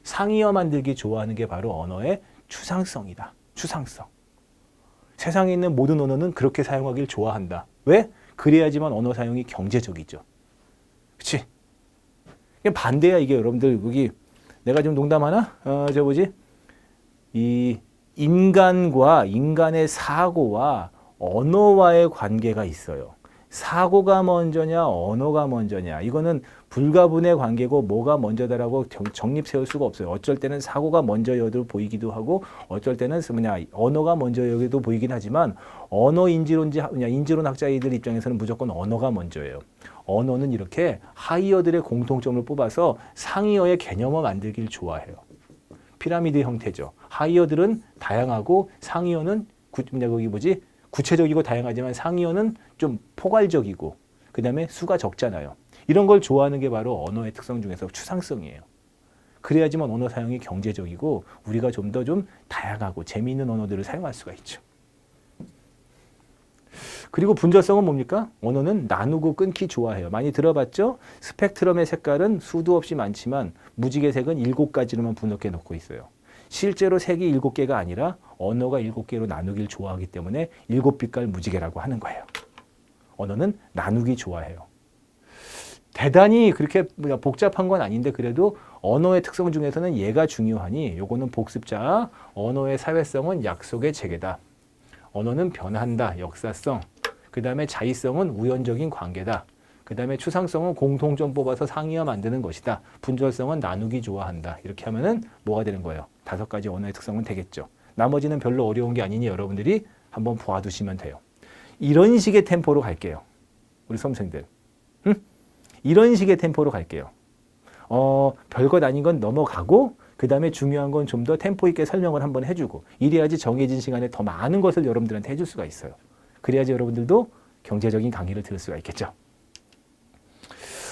상의어 만들기 좋아하는 게 바로 언어의 추상성이다. 추상성. 세상에 있는 모든 언어는 그렇게 사용하길 좋아한다. 왜? 그래야지만 언어 사용이 경제적이죠. 그치? 반대야 이게 여러분들 여기 내가 좀 농담하나? 이 인간과 인간의 사고와 언어와의 관계가 있어요. 사고가 먼저냐 언어가 먼저냐 이거는 불가분의 관계고 뭐가 먼저다라고 정립 세울 수가 없어요. 어쩔 때는 사고가 먼저여도 보이기도 하고 어쩔 때는 언어가 먼저여도 보이긴 하지만 인지론 학자이들 입장에서는 무조건 언어가 먼저예요. 언어는 이렇게 하이어들의 공통점을 뽑아서 상이어의 개념을 만들길 좋아해요. 피라미드 형태죠. 하이어들은 다양하고 상이어는 구체적이고 다양하지만 상이어는 좀 포괄적이고 그 다음에 수가 적잖아요. 이런 걸 좋아하는 게 바로 언어의 특성 중에서 추상성이에요. 그래야지만 언어 사용이 경제적이고 우리가 좀 더 좀 다양하고 재미있는 언어들을 사용할 수가 있죠. 그리고 분절성은 뭡니까? 언어는 나누고 끊기 좋아해요. 많이 들어봤죠? 스펙트럼의 색깔은 수도 없이 많지만 무지개 색은 7가지로만 분석해 놓고 있어요. 실제로 색이 7개가 아니라 언어가 7개로 나누길 좋아하기 때문에 7빛깔 무지개라고 하는 거예요. 언어는 나누기 좋아해요. 대단히 그렇게 복잡한 건 아닌데 그래도 언어의 특성 중에서는 얘가 중요하니 요거는 복습자. 언어의 사회성은 약속의 체계다. 언어는 변한다. 역사성. 그 다음에 자의성은 우연적인 관계다. 그 다음에 추상성은 공통점 뽑아서 상이어 만드는 것이다. 분절성은 나누기 좋아한다. 이렇게 하면은 뭐가 되는 거예요? 5가지 언어의 특성은 되겠죠. 나머지는 별로 어려운 게 아니니 여러분들이 한번 보아두시면 돼요. 이런 식의 템포로 갈게요. 우리 수험생들. 이런 식의 템포로 갈게요. 별것 아닌 건 넘어가고 그 다음에 중요한 건 좀 더 템포 있게 설명을 한번 해주고 이래야지 정해진 시간에 더 많은 것을 여러분들한테 해줄 수가 있어요. 그래야지 여러분들도 경제적인 강의를 들을 수가 있겠죠.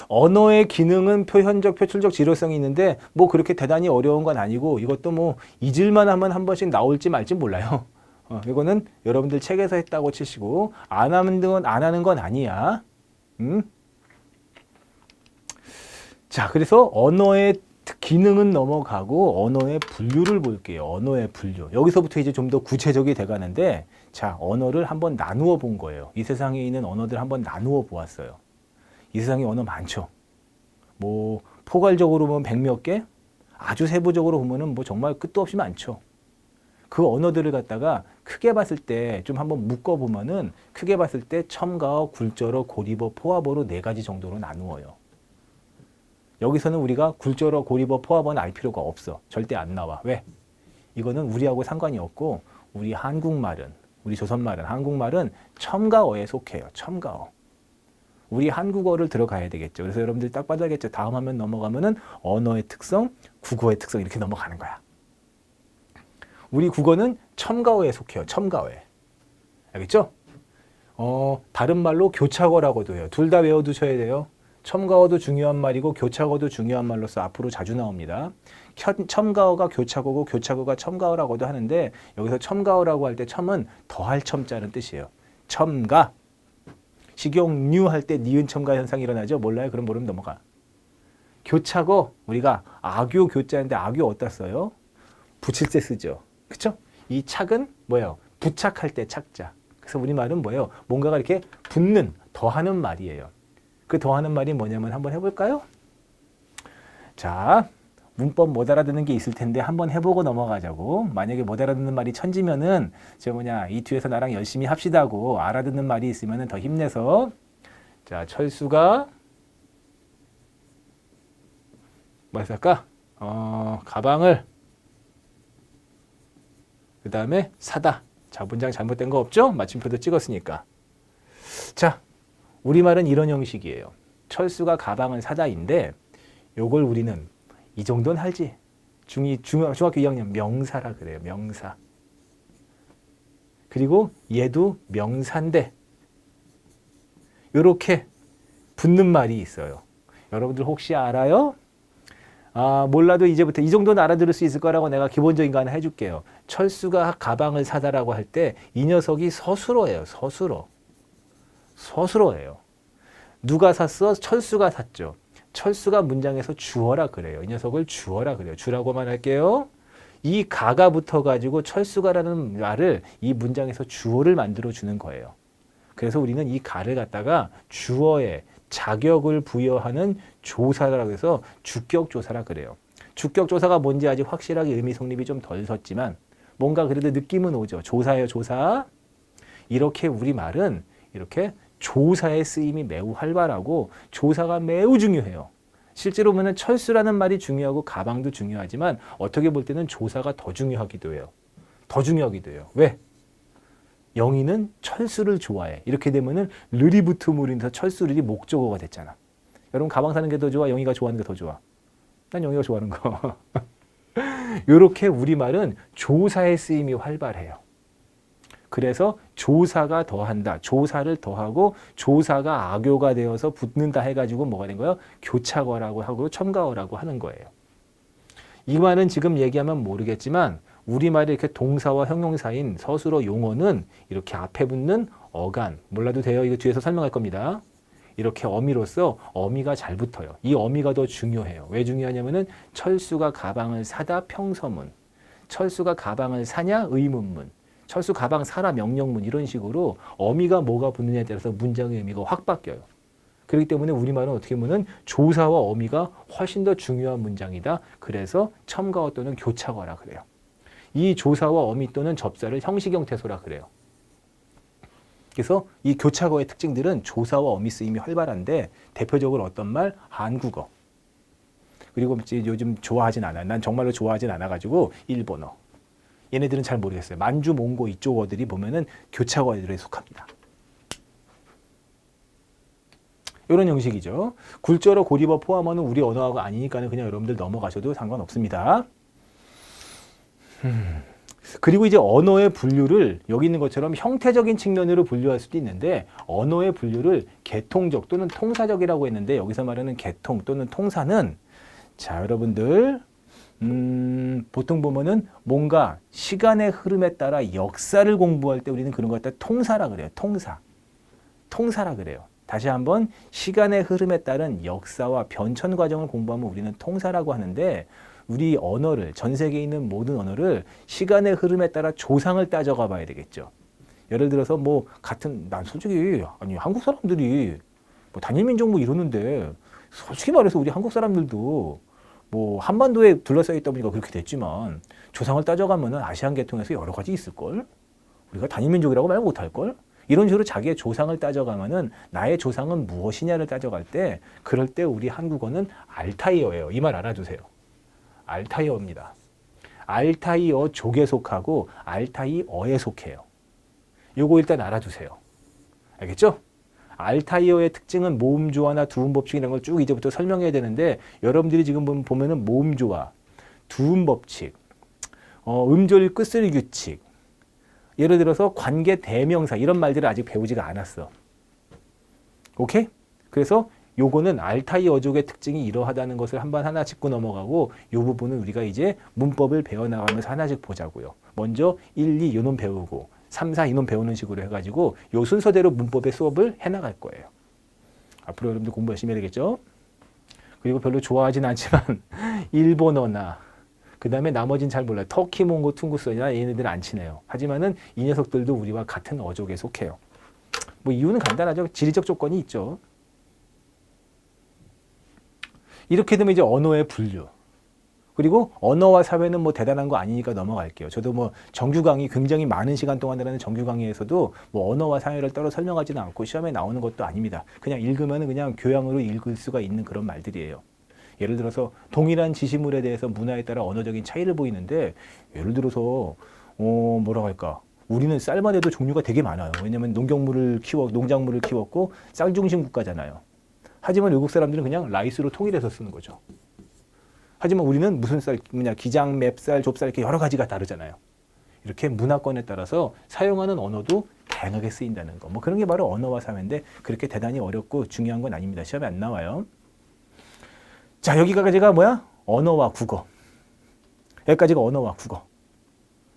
언어의 기능은 표현적, 표출적 지로성이 있는데 뭐 그렇게 대단히 어려운 건 아니고 이것도 뭐 잊을만 하면 한 번씩 나올지 말지 몰라요. 이거는 여러분들 책에서 했다고 치시고 안 하는 건 아니야. 자, 그래서 언어의 기능은 넘어가고 언어의 분류를 볼게요. 언어의 분류. 여기서부터 이제 좀 더 구체적이 돼가는데 자, 언어를 한번 나누어 본 거예요. 이 세상에 있는 언어들 한번 나누어 보았어요. 이 세상에 언어 많죠. 뭐 포괄적으로 보면 100몇 개, 아주 세부적으로 보면은 뭐 정말 끝도 없이 많죠. 그 언어들을 갖다가 크게 봤을 때 좀 한번 묶어 보면은 크게 봤을 때 첨가어, 굴절어, 고리버, 포화버로 4가지 정도로 나누어요. 여기서는 우리가 굴절어, 고리버, 포화버는 알 필요가 없어. 절대 안 나와. 왜? 이거는 우리하고 상관이 없고 우리 한국말은, 우리 조선말은, 한국말은 첨가어에 속해요. 첨가어. 우리 한국어를 들어가야 되겠죠. 그래서 여러분들 딱 봐야겠죠. 다음 화면 넘어가면은 언어의 특성, 국어의 특성 이렇게 넘어가는 거야. 우리 국어는 첨가어에 속해요. 첨가어에. 알겠죠? 다른 말로 교차어라고도 해요. 둘 다 외워두셔야 돼요. 첨가어도 중요한 말이고 교차어도 중요한 말로서 앞으로 자주 나옵니다. 첨가어가 교차어고 교차어가 첨가어라고도 하는데 여기서 첨가어라고 할 때 첨은 더할 첨자는 뜻이에요. 첨가. 식용유 할 때 니은 첨가 현상이 일어나죠? 몰라요? 그럼 모르면 넘어가. 교차어 우리가 악교 교자인데 악교 어디다 써요? 붙일 때 쓰죠. 그쵸? 이 착은 뭐예요? 부착할 때 착자. 그래서 우리말은 뭐예요? 뭔가가 이렇게 붙는, 더하는 말이에요. 그 더하는 말이 뭐냐면 한번 해볼까요? 자, 문법 못 알아듣는 게 있을 텐데 한번 해보고 넘어가자고. 만약에 못 알아듣는 말이 천지면은 이 뒤에서 나랑 열심히 합시다고 알아듣는 말이 있으면은 더 힘내서. 자, 철수가 뭐 했을까? 가방을 그 다음에 사다. 자, 문장 잘못된 거 없죠? 마침표도 찍었으니까. 자, 우리말은 이런 형식이에요. 철수가 가방을 사다인데 요걸 우리는 이 정도는 할지. 중학교 2학년 명사라 그래요. 명사. 그리고 얘도 명사인데 요렇게 붙는 말이 있어요. 여러분들 혹시 알아요? 몰라도 이제부터 이 정도는 알아들을 수 있을 거라고 내가 기본적인 거 하나 해줄게요. 철수가 가방을 사다라고 할 때 이 녀석이 서술어예요. 서술어. 서술어예요. 누가 샀어? 철수가 샀죠. 철수가 문장에서 주어라 그래요. 이 녀석을 주어라 그래요. 주라고만 할게요. 이 가가 붙어가지고 철수가라는 말을 이 문장에서 주어를 만들어 주는 거예요. 그래서 우리는 이 가를 갖다가 주어에 자격을 부여하는 조사라고 해서 주격조사라 그래요. 주격조사가 뭔지 아직 확실하게 의미 성립이 좀 덜 섰지만 뭔가 그래도 느낌은 오죠. 조사예요, 조사. 이렇게 우리말은 이렇게 조사의 쓰임이 매우 활발하고 조사가 매우 중요해요. 실제로 보면 철수라는 말이 중요하고 가방도 중요하지만 어떻게 볼 때는 조사가 더 중요하기도 해요. 더 중요하기도 해요. 왜? 영희는 철수를 좋아해. 이렇게 되면은 르리 붙음으로 철수 르리 목적어가 됐잖아. 여러분 가방 사는 게 더 좋아? 영희가 좋아하는 게 더 좋아? 난 영희가 좋아하는 거. 이렇게 우리말은 조사의 쓰임이 활발해요. 그래서 조사가 더한다. 조사를 더하고 조사가 악교가 되어서 붙는다 해가지고 뭐가 된 거예요? 교착어라고 하고 첨가어라고 하는 거예요. 이 말은 지금 얘기하면 모르겠지만 우리말에 이렇게 동사와 형용사인 서술어 용어는 이렇게 앞에 붙는 어간, 몰라도 돼요. 이거 뒤에서 설명할 겁니다. 이렇게 어미로서 어미가 잘 붙어요. 이 어미가 더 중요해요. 왜 중요하냐면은 철수가 가방을 사다 평서문, 철수가 가방을 사냐 의문문, 철수 가방 사라 명령문 이런 식으로 어미가 뭐가 붙느냐에 따라서 문장의 의미가 확 바뀌어요. 그렇기 때문에 우리말은 어떻게 보면 조사와 어미가 훨씬 더 중요한 문장이다. 그래서 첨가어 또는 교착어라 그래요. 이 조사와 어미 또는 접사를 형식형태소라 그래요. 그래서 이 교착어의 특징들은 조사와 어미 쓰임이 활발한데 대표적으로 어떤 말? 한국어. 그리고 이제 요즘 좋아하진 않아요. 난 정말로 좋아하진 않아가지고 일본어. 얘네들은 잘 모르겠어요. 만주, 몽고 이쪽 어들이 보면은 교착어들에 속합니다. 이런 형식이죠. 굴절어, 고리버, 포함어는 우리 언어가 아니니까는 그냥 여러분들 넘어가셔도 상관없습니다. 그리고 이제 언어의 분류를 여기 있는 것처럼 형태적인 측면으로 분류할 수도 있는데 언어의 분류를 계통적 또는 통사적이라고 했는데 여기서 말하는 계통 또는 통사는 자 여러분들 보통 보면은 뭔가 시간의 흐름에 따라 역사를 공부할 때 우리는 그런 것 갖다 통사라 그래요. 통사라 그래요. 다시 한번 시간의 흐름에 따른 역사와 변천 과정을 공부하면 우리는 통사라고 하는데 우리 언어를 전 세계에 있는 모든 언어를 시간의 흐름에 따라 조상을 따져가 봐야 되겠죠. 예를 들어서 뭐 같은 난 솔직히 아니 한국 사람들이 뭐 단일민족 뭐 이러는데 솔직히 말해서 우리 한국 사람들도 뭐 한반도에 둘러싸여 있다 보니까 그렇게 됐지만 조상을 따져가면은 아시안 계통에서 여러 가지 있을걸? 우리가 단일민족이라고 말 못할걸? 이런 식으로 자기의 조상을 따져가면은 나의 조상은 무엇이냐를 따져갈 때 그럴 때 우리 한국어는 알타이어예요. 이 말 알아두세요. 알타이어입니다. 알타이어 족에 속하고 알타이어에 속해요. 요거 일단 알아두세요. 알겠죠? 알타이어의 특징은 모음조화나 두음법칙이라는 걸 쭉 이제부터 설명해야 되는데 여러분들이 지금 보면은 모음조화, 두음법칙, 음절 끝소리 규칙, 예를 들어서 관계 대명사 이런 말들을 아직 배우지가 않았어. 오케이? 그래서 요거는 알타이어 어족의 특징이 이러하다는 것을 한번 하나 짚고 넘어가고 이 부분은 우리가 이제 문법을 배워나가면서 하나씩 보자고요. 먼저 1, 2 요놈 배우고 3, 4 이놈 배우는 식으로 해가지고 요 순서대로 문법의 수업을 해나갈 거예요. 앞으로 여러분들 공부 열심히 해야 되겠죠? 그리고 별로 좋아하진 않지만 일본어나 그 다음에 나머지는 잘 몰라요. 터키, 몽고, 퉁구스나 얘네들은 안 친해요. 하지만은 이 녀석들도 우리와 같은 어족에 속해요. 뭐 이유는 간단하죠. 지리적 조건이 있죠. 이렇게 되면 이제 언어의 분류. 그리고 언어와 사회는 뭐 대단한 거 아니니까 넘어갈게요. 저도 뭐 정규 강의 굉장히 많은 시간 동안 하는 정규 강의에서도 뭐 언어와 사회를 따로 설명하지는 않고 시험에 나오는 것도 아닙니다. 그냥 읽으면은 그냥 교양으로 읽을 수가 있는 그런 말들이에요. 예를 들어서 동일한 지시물에 대해서 문화에 따라 언어적인 차이를 보이는데 예를 들어서 뭐라고 할까? 우리는 쌀만 해도 종류가 되게 많아요. 왜냐하면 농작물을 키웠고 쌀 중심 국가잖아요. 하지만 외국 사람들은 그냥 라이스로 통일해서 쓰는 거죠. 하지만 우리는 무슨 쌀, 기장, 맵쌀, 좁쌀 이렇게 여러 가지가 다르잖아요. 이렇게 문화권에 따라서 사용하는 언어도 다양하게 쓰인다는 거. 뭐 그런 게 바로 언어와 사회인데 그렇게 대단히 어렵고 중요한 건 아닙니다. 시험에 안 나와요. 자, 여기까지가 뭐야? 언어와 국어. 여기까지가 언어와 국어.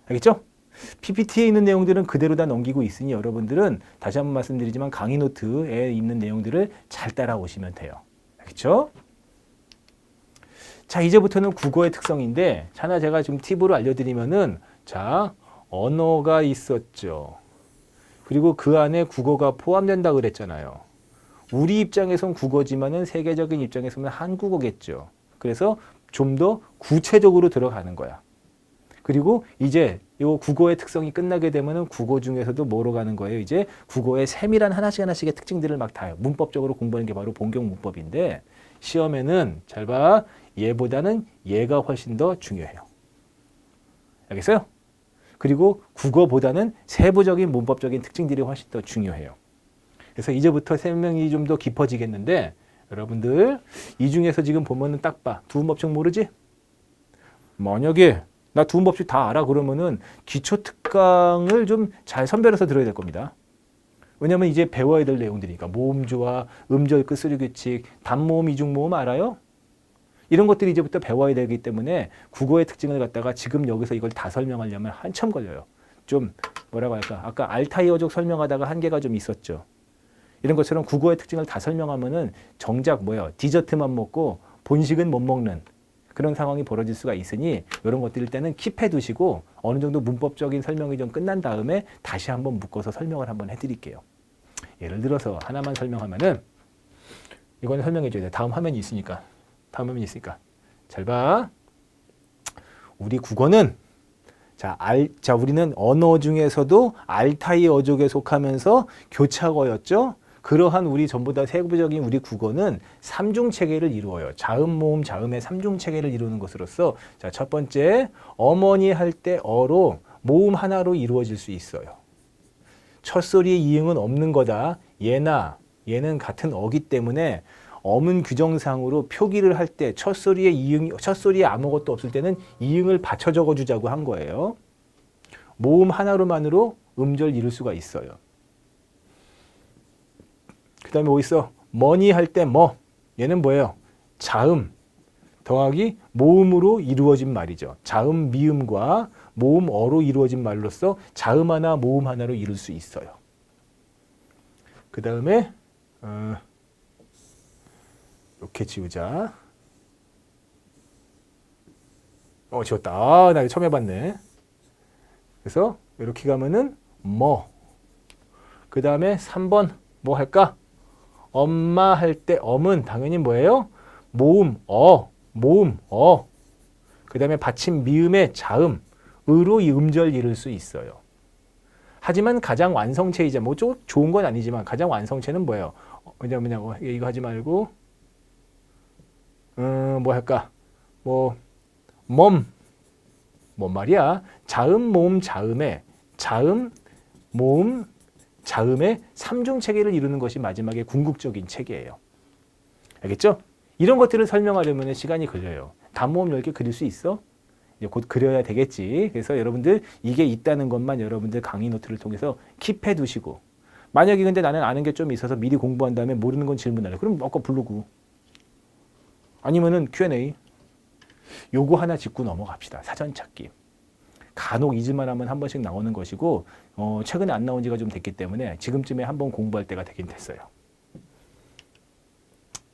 알겠죠? PPT에 있는 내용들은 그대로 다 넘기고 있으니 여러분들은 다시 한번 말씀드리지만 강의 노트에 있는 내용들을 잘 따라오시면 돼요. 알겠죠? 자, 이제부터는 국어의 특성인데 하나 제가 좀 팁으로 알려드리면은 자, 언어가 있었죠. 그리고 그 안에 국어가 포함된다 그랬잖아요. 우리 입장에선 국어지만은 세계적인 입장에서는 한국어겠죠. 그래서 좀 더 구체적으로 들어가는 거야. 그리고 이제 이 국어의 특성이 끝나게 되면은 국어 중에서도 뭐로 가는 거예요? 이제 국어의 세밀한 하나씩의 특징들을 막 다요. 문법적으로 공부하는 게 바로 본격 문법인데 시험에는 잘 봐. 얘보다는 얘가 훨씬 더 중요해요. 알겠어요? 그리고 국어보다는 세부적인 문법적인 특징들이 훨씬 더 중요해요. 그래서 이제부터 설명이 좀 더 깊어지겠는데 여러분들 이 중에서 지금 보면은 딱 봐. 두음법칙 모르지? 만약에 나 두음법칙 다 알아 그러면은 기초 특강을 좀 잘 선별해서 들어야 될 겁니다. 왜냐면 이제 배워야 될 내용들이니까 모음조화, 음절 끝소리 규칙, 단모음, 이중모음 알아요? 이런 것들이 이제부터 배워야 되기 때문에 국어의 특징을 갖다가 지금 여기서 이걸 다 설명하려면 한참 걸려요. 좀 뭐라고 할까? 아까 알타이어족 설명하다가 한계가 좀 있었죠. 이런 것처럼 국어의 특징을 다 설명하면은 정작 뭐예요? 디저트만 먹고 본식은 못 먹는 그런 상황이 벌어질 수가 있으니 이런 것들일 때는 킵해 두시고 어느 정도 문법적인 설명이 좀 끝난 다음에 다시 한번 묶어서 설명을 한번 해드릴게요. 예를 들어서 하나만 설명하면은 이거는 설명해 줘야 돼. 다음 화면이 있으니까. 잘 봐. 우리 국어는 자, 우리는 언어 중에서도 알타이 어족에 속하면서 교차어였죠. 그러한 우리 전부 다 세부적인 우리 국어는 삼중 체계를 이루어요. 자음, 모음, 자음의 삼중 체계를 이루는 것으로서 자, 첫 번째 어머니 할 때 어로 모음 하나로 이루어질 수 있어요. 첫 소리의 이응은 없는 거다. 얘는 같은 어기 때문에 어문 규정상으로 표기를 할 때 첫 소리에 아무것도 없을 때는 이응을 받쳐 적어주자고 한 거예요. 모음 하나로만으로 음절 이룰 수가 있어요. 그 다음에 뭐 있어? 머니 할 때 뭐. 얘는 뭐예요? 자음 더하기 모음으로 이루어진 말이죠. 자음 미음과 모음 어로 이루어진 말로서 자음 하나 모음 하나로 이룰 수 있어요. 그 다음에 이렇게 지우자. 지웠다. 나 이거 처음 해봤네. 그래서 이렇게 가면은 뭐. 그 다음에 3번 뭐 할까? 엄마 할 때 엄은 당연히 뭐예요? 모음 어. 그 다음에 받침 미음의 자음 으로 이 음절 이룰 수 있어요. 하지만 가장 완성체이자 뭐 좋은 건 아니지만 가장 완성체는 뭐예요? 뭐냐고 이거 하지 말고 뭐 할까? 뭔 말이야? 자음 모음 자음의 자음 모음 자음의 삼중 체계를 이루는 것이 마지막에 궁극적인 체계예요. 알겠죠? 이런 것들을 설명하려면 시간이 걸려요. 단모음 10개 그릴 수 있어? 이제 곧 그려야 되겠지. 그래서 여러분들 이게 있다는 것만 여러분들 강의 노트를 통해서 킵해 두시고 만약에 근데 나는 아는 게 좀 있어서 미리 공부한 다음에 모르는 건 질문하래. 그럼 아까 부르고 아니면은 Q&A 요거 하나 짚고 넘어갑시다. 사전 찾기. 간혹 잊을만 하면 한 번씩 나오는 것이고 최근에 안 나온 지가 좀 됐기 때문에 지금쯤에 한번 공부할 때가 되긴 됐어요.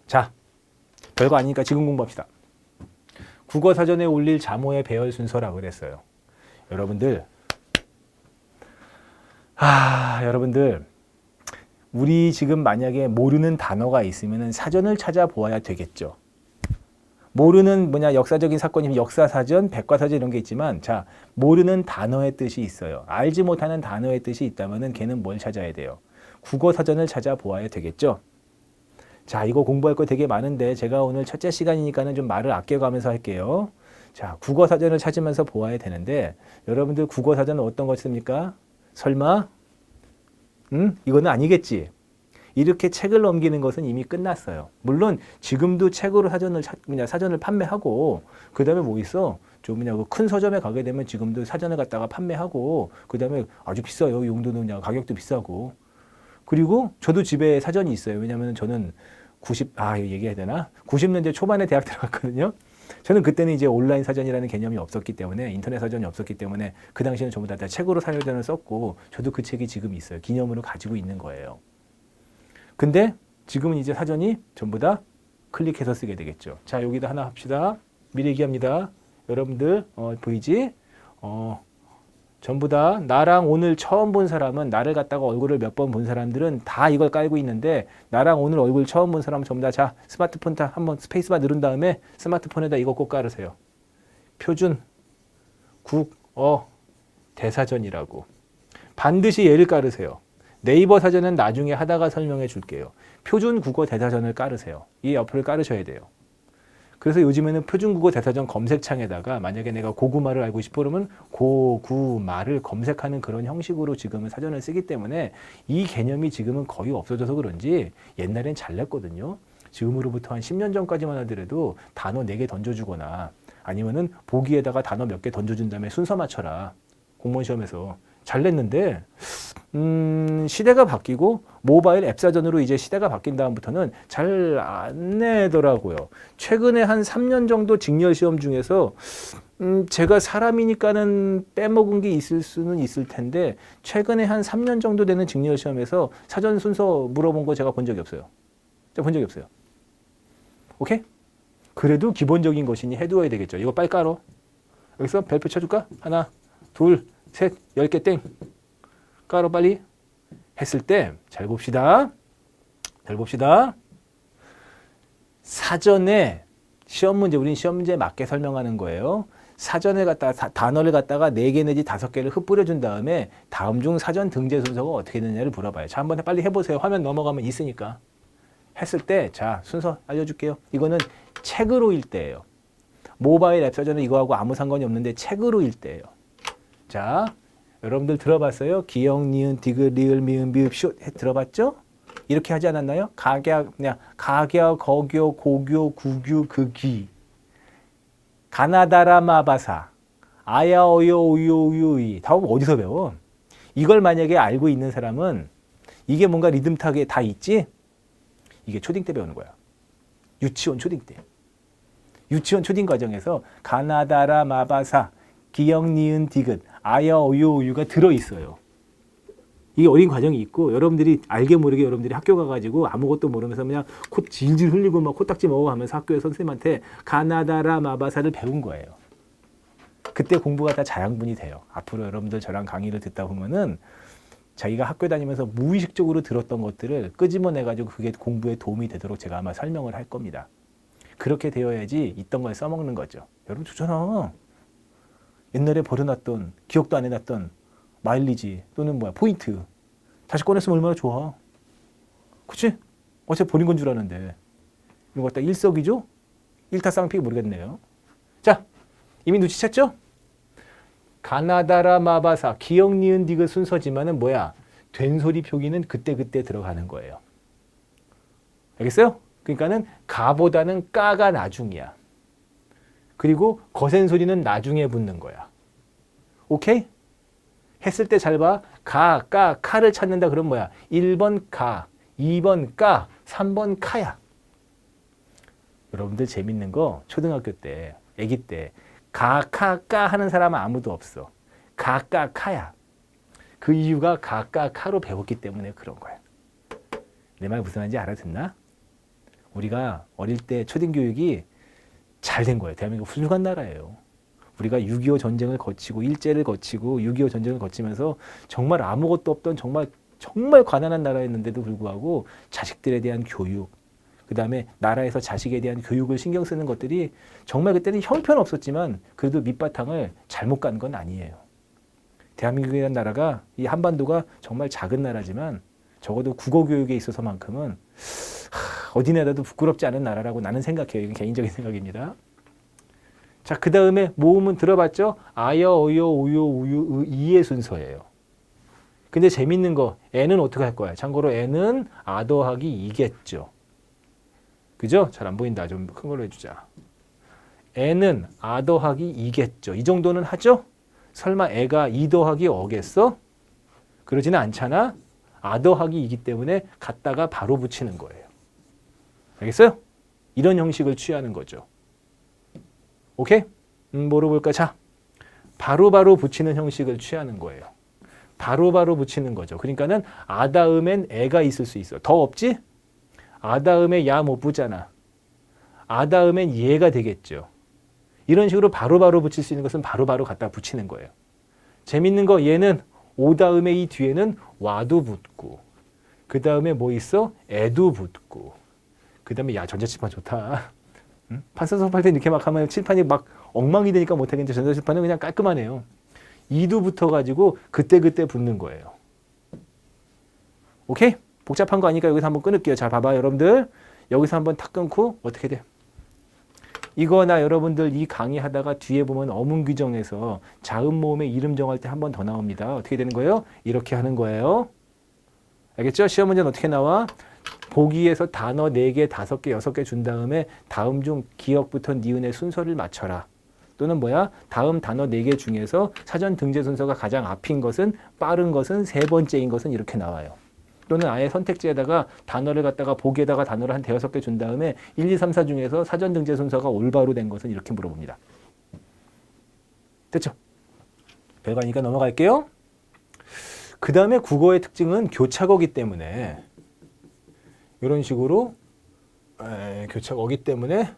자, 별거 아니니까 지금 공부합시다. 국어사전에 올릴 자모의 배열 순서라고 그랬어요. 여러분들 우리 지금 만약에 모르는 단어가 있으면 사전을 찾아보아야 되겠죠. 모르는 역사적인 사건이면 역사사전, 백과사전 이런 게 있지만 자, 모르는 단어의 뜻이 있어요. 알지 못하는 단어의 뜻이 있다면 걔는 뭘 찾아야 돼요? 국어사전을 찾아보아야 되겠죠. 자, 이거 공부할 거 되게 많은데 제가 오늘 첫째 시간이니까는 좀 말을 아껴가면서 할게요. 자, 국어사전을 찾으면서 보아야 되는데 여러분들 국어사전은 어떤 거 씁니까? 설마? 이거는 아니겠지. 이렇게 책을 넘기는 것은 이미 끝났어요. 물론 지금도 책으로 사전을 판매하고 그 다음에 뭐 있어? 큰 서점에 가게 되면 지금도 사전을 갖다가 판매하고 그 다음에 아주 비싸요. 용도는 가격도 비싸고. 그리고 저도 집에 사전이 있어요. 왜냐하면 저는 90년대 초반에 대학 들어갔거든요. 저는 그때는 이제 온라인 사전이라는 개념이 없었기 때문에 인터넷 사전이 없었기 때문에 그 당시에는 전부 다 책으로 사전을 썼고 저도 그 책이 지금 있어요. 기념으로 가지고 있는 거예요. 근데 지금은 이제 사전이 전부 다 클릭해서 쓰게 되겠죠. 자, 여기다 하나 합시다. 미리 얘기합니다. 여러분들 보이지? 전부 다 나랑 오늘 처음 본 사람은 나를 갖다가 얼굴을 몇 번 본 사람들은 다 이걸 깔고 있는데 나랑 오늘 얼굴 처음 본 사람은 전부 다 자, 스마트폰 다 한번 스페이스바 누른 다음에 스마트폰에다 이거 꼭 깔으세요. 표준 국어 대사전이라고. 반드시 얘를 깔으세요. 네이버 사전은 나중에 하다가 설명해 줄게요. 표준 국어 대사전을 깔으세요. 이 어플을 깔으셔야 돼요. 그래서 요즘에는 표준 국어 대사전 검색창에다가 만약에 내가 고구마를 알고 싶어 그러면 고구마를 검색하는 그런 형식으로 지금은 사전을 쓰기 때문에 이 개념이 지금은 거의 없어져서 그런지 옛날엔 잘 냈거든요. 지금으로부터 한 10년 전까지만 하더라도 단어 4개 던져주거나 아니면은 보기에다가 단어 몇 개 던져준 다음에 순서 맞춰라. 공무원 시험에서. 잘 냈는데 시대가 바뀌고 모바일 앱 사전으로 이제 시대가 바뀐 다음부터는 잘 안 내더라고요. 최근에 한 3년 정도 직렬 시험 중에서 제가 사람이니까는 빼먹은 게 있을 수는 있을 텐데 최근에 한 3년 정도 되는 직렬 시험에서 사전 순서 물어본 거 제가 본 적이 없어요. 제가 본 적이 없어요. 오케이? 그래도 기본적인 것이니 해두어야 되겠죠. 이거 빨리 깔어. 여기서 별표 쳐줄까? 하나, 둘, 셋, 10개 땡. 깔어 빨리. 했을 때 잘 봅시다. 잘 봅시다. 사전에 시험 문제, 우린 시험 문제에 맞게 설명하는 거예요. 사전에 갖다가 단어를 갖다가 4개 내지 5개를 흩뿌려 준 다음에 다음 중 사전 등재 순서가 어떻게 되느냐를 물어봐요. 자, 한번 빨리 해보세요. 화면 넘어가면 있으니까. 했을 때, 자, 순서 알려줄게요. 이거는 책으로 일 때예요. 모바일 앱 사전은 이거하고 아무 상관이 없는데 책으로 일 때예요. 자, 여러분들 들어봤어요? 기역, 니은, 디귿, 리을, 미음, 비읍, 슛 들어봤죠? 이렇게 하지 않았나요? 가격, 거교, 고교, 구교, 극기. 가나다라 마바사. 아야, 어요, 우요, 우요이. 다 어디서 배워? 이걸 만약에 알고 있는 사람은 이게 뭔가 리듬 타게 다 있지? 이게 초딩 때 배우는 거야. 유치원 초딩 때. 유치원 초딩 과정에서 가나다라 마바사, 기역, 니은, 디귿, 아야, 어요, 우유가 들어있어요. 이게 어린 과정이 있고 여러분들이 알게 모르게 여러분들이 학교 가가지고 아무것도 모르면서 그냥 코 질질 흘리고 막 코딱지 먹어가면서 학교에 선생님한테 가나다라 마바사를 배운 거예요. 그때 공부가 다 자양분이 돼요. 앞으로 여러분들 저랑 강의를 듣다 보면은 자기가 학교 다니면서 무의식적으로 들었던 것들을 끄집어내가지고 그게 공부에 도움이 되도록 제가 아마 설명을 할 겁니다. 그렇게 되어야지 있던 걸 써먹는 거죠. 여러분 좋잖아. 옛날에 버려놨던 기억도 안 해놨던 마일리지 또는 뭐야 포인트 다시 꺼냈으면 얼마나 좋아. 그치? 어차피 버린 건 줄 아는데 이런 거 갖다 일석이조? 일타쌍피 모르겠네요. 자, 이미 눈치챘죠? 가나다라 마바사 기역 니은 디귿 순서지만은 뭐야? 된소리 표기는 그때그때 들어가는 거예요. 알겠어요? 그러니까는 가보다는 까가 나중이야. 그리고 거센 소리는 나중에 붙는 거야. 오케이? 했을 때 잘 봐. 가, 까, 카를 찾는다 그러면 뭐야? 1번 가, 2번 까, 3번 카야. 여러분들 재밌는 거 초등학교 때, 아기 때 가, 카, 까 하는 사람은 아무도 없어. 가, 까, 카야. 그 이유가 가, 까, 카로 배웠기 때문에 그런 거야. 내 말 무슨 말인지 알아듣나? 우리가 어릴 때 초등교육이 잘 된 거예요. 대한민국 훌륭한 나라예요. 우리가 6.25 전쟁을 거치고 일제를 거치고 6.25 전쟁을 거치면서 정말 아무것도 없던 정말 가난한 나라였는데도 불구하고 자식들에 대한 교육, 그 다음에 나라에서 자식에 대한 교육을 신경 쓰는 것들이 정말 그때는 형편없었지만 그래도 밑바탕을 잘못 간 건 아니에요. 대한민국이라는 나라가 이 한반도가 정말 작은 나라지만 적어도 국어교육에 있어서만큼은 어디나라도 부끄럽지 않은 나라라고 나는 생각해요. 이건 개인적인 생각입니다. 자, 그 다음에 모음은 들어봤죠? 아여, 어여, 우요, 우유, 이의 순서예요. 근데 재밌는 거, 애는 어떻게 할 거야? 참고로 애는 아 더하기 이겠죠. 그죠? 잘 안 보인다. 좀 큰 걸로 해주자. 애는 아 더하기 이겠죠. 이 정도는 하죠? 설마 애가 이 더하기 어겠어? 그러지는 않잖아. 아 더하기 이기 때문에 갖다가 바로 붙이는 거예요. 알겠어요? 이런 형식을 취하는 거죠. 오케이? 뭐로 볼까? 자, 바로바로 붙이는 형식을 취하는 거예요. 바로바로 붙이는 거죠. 그러니까는 아 다음엔 애가 있을 수 있어. 더 없지? 아 다음에 야 못 붙잖아. 아 다음엔 얘가 되겠죠. 이런 식으로 바로바로 붙일 수 있는 것은 바로바로 갖다 붙이는 거예요. 재밌는 거 얘는 오 다음에 이 뒤에는 와도 붙고 그 다음에 뭐 있어? 애도 붙고 그 다음에 야 전자칠판 좋다. 판서섭할 때 이렇게 막 하면 칠판이 막 엉망이 되니까 못하겠는데 전자칠판은 그냥 깔끔하네요. 이도 붙어가지고 그때그때 붙는 거예요. 오케이? 복잡한 거 아니까 여기서 한번 끊을게요. 자, 봐봐 여러분들. 여기서 한번 탁 끊고 어떻게 돼? 이거나 여러분들 이 강의하다가 뒤에 보면 어문 규정에서 자음 모음의 이름 정할 때 한 번 더 나옵니다. 어떻게 되는 거예요? 이렇게 하는 거예요. 알겠죠? 시험 문제는 어떻게 나와? 보기에서 단어 4개, 5개, 6개 준 다음에 다음 중 기역부터 니은의 순서를 맞춰라. 또는 뭐야? 다음 단어 4개 중에서 사전 등재 순서가 가장 앞인 것은, 빠른 것은, 세 번째인 것은 이렇게 나와요. 또는 아예 선택지에다가 단어를 갖다가 보기에다가 단어를 한 5개 준 다음에 1, 2, 3, 4 중에서 사전 등재 순서가 올바로 된 것은 이렇게 물어봅니다. 됐죠? 별거 아니니까 넘어갈게요. 그 다음에 국어의 특징은 교차어기 때문에 이런 식으로 교차어기 때문에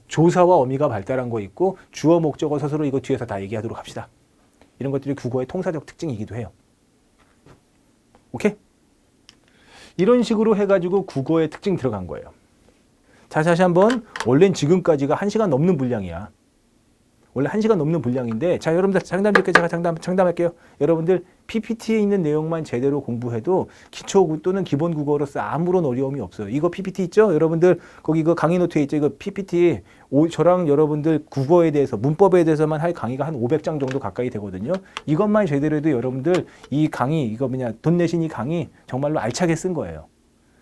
조사와 어미가 발달한 거 있고 주어 목적어 서술을 이거 뒤에서 다 얘기하도록 합시다. 이런 것들이 국어의 통사적 특징이기도 해요. 오케이? 이런 식으로 해가지고 국어의 특징 들어간 거예요. 자, 다시 한번. 원래는 지금까지가 1시간 넘는 분량이야. 원래 1시간 넘는 분량인데, 자, 여러분들 장담 줄게. 제가 장담할게요. 여러분들 PPT에 있는 내용만 제대로 공부해도 기초 또는 기본 국어로서 아무런 어려움이 없어요. 이거 PPT 있죠? 여러분들 거기 그 강의 노트에 있죠? 이거 PPT 저랑 여러분들 국어에 대해서 문법에 대해서만 할 강의가 한 500장 정도 가까이 되거든요. 이것만 제대로 해도 여러분들 이 강의 이거 돈 내신 이 강의 정말로 알차게 쓴 거예요.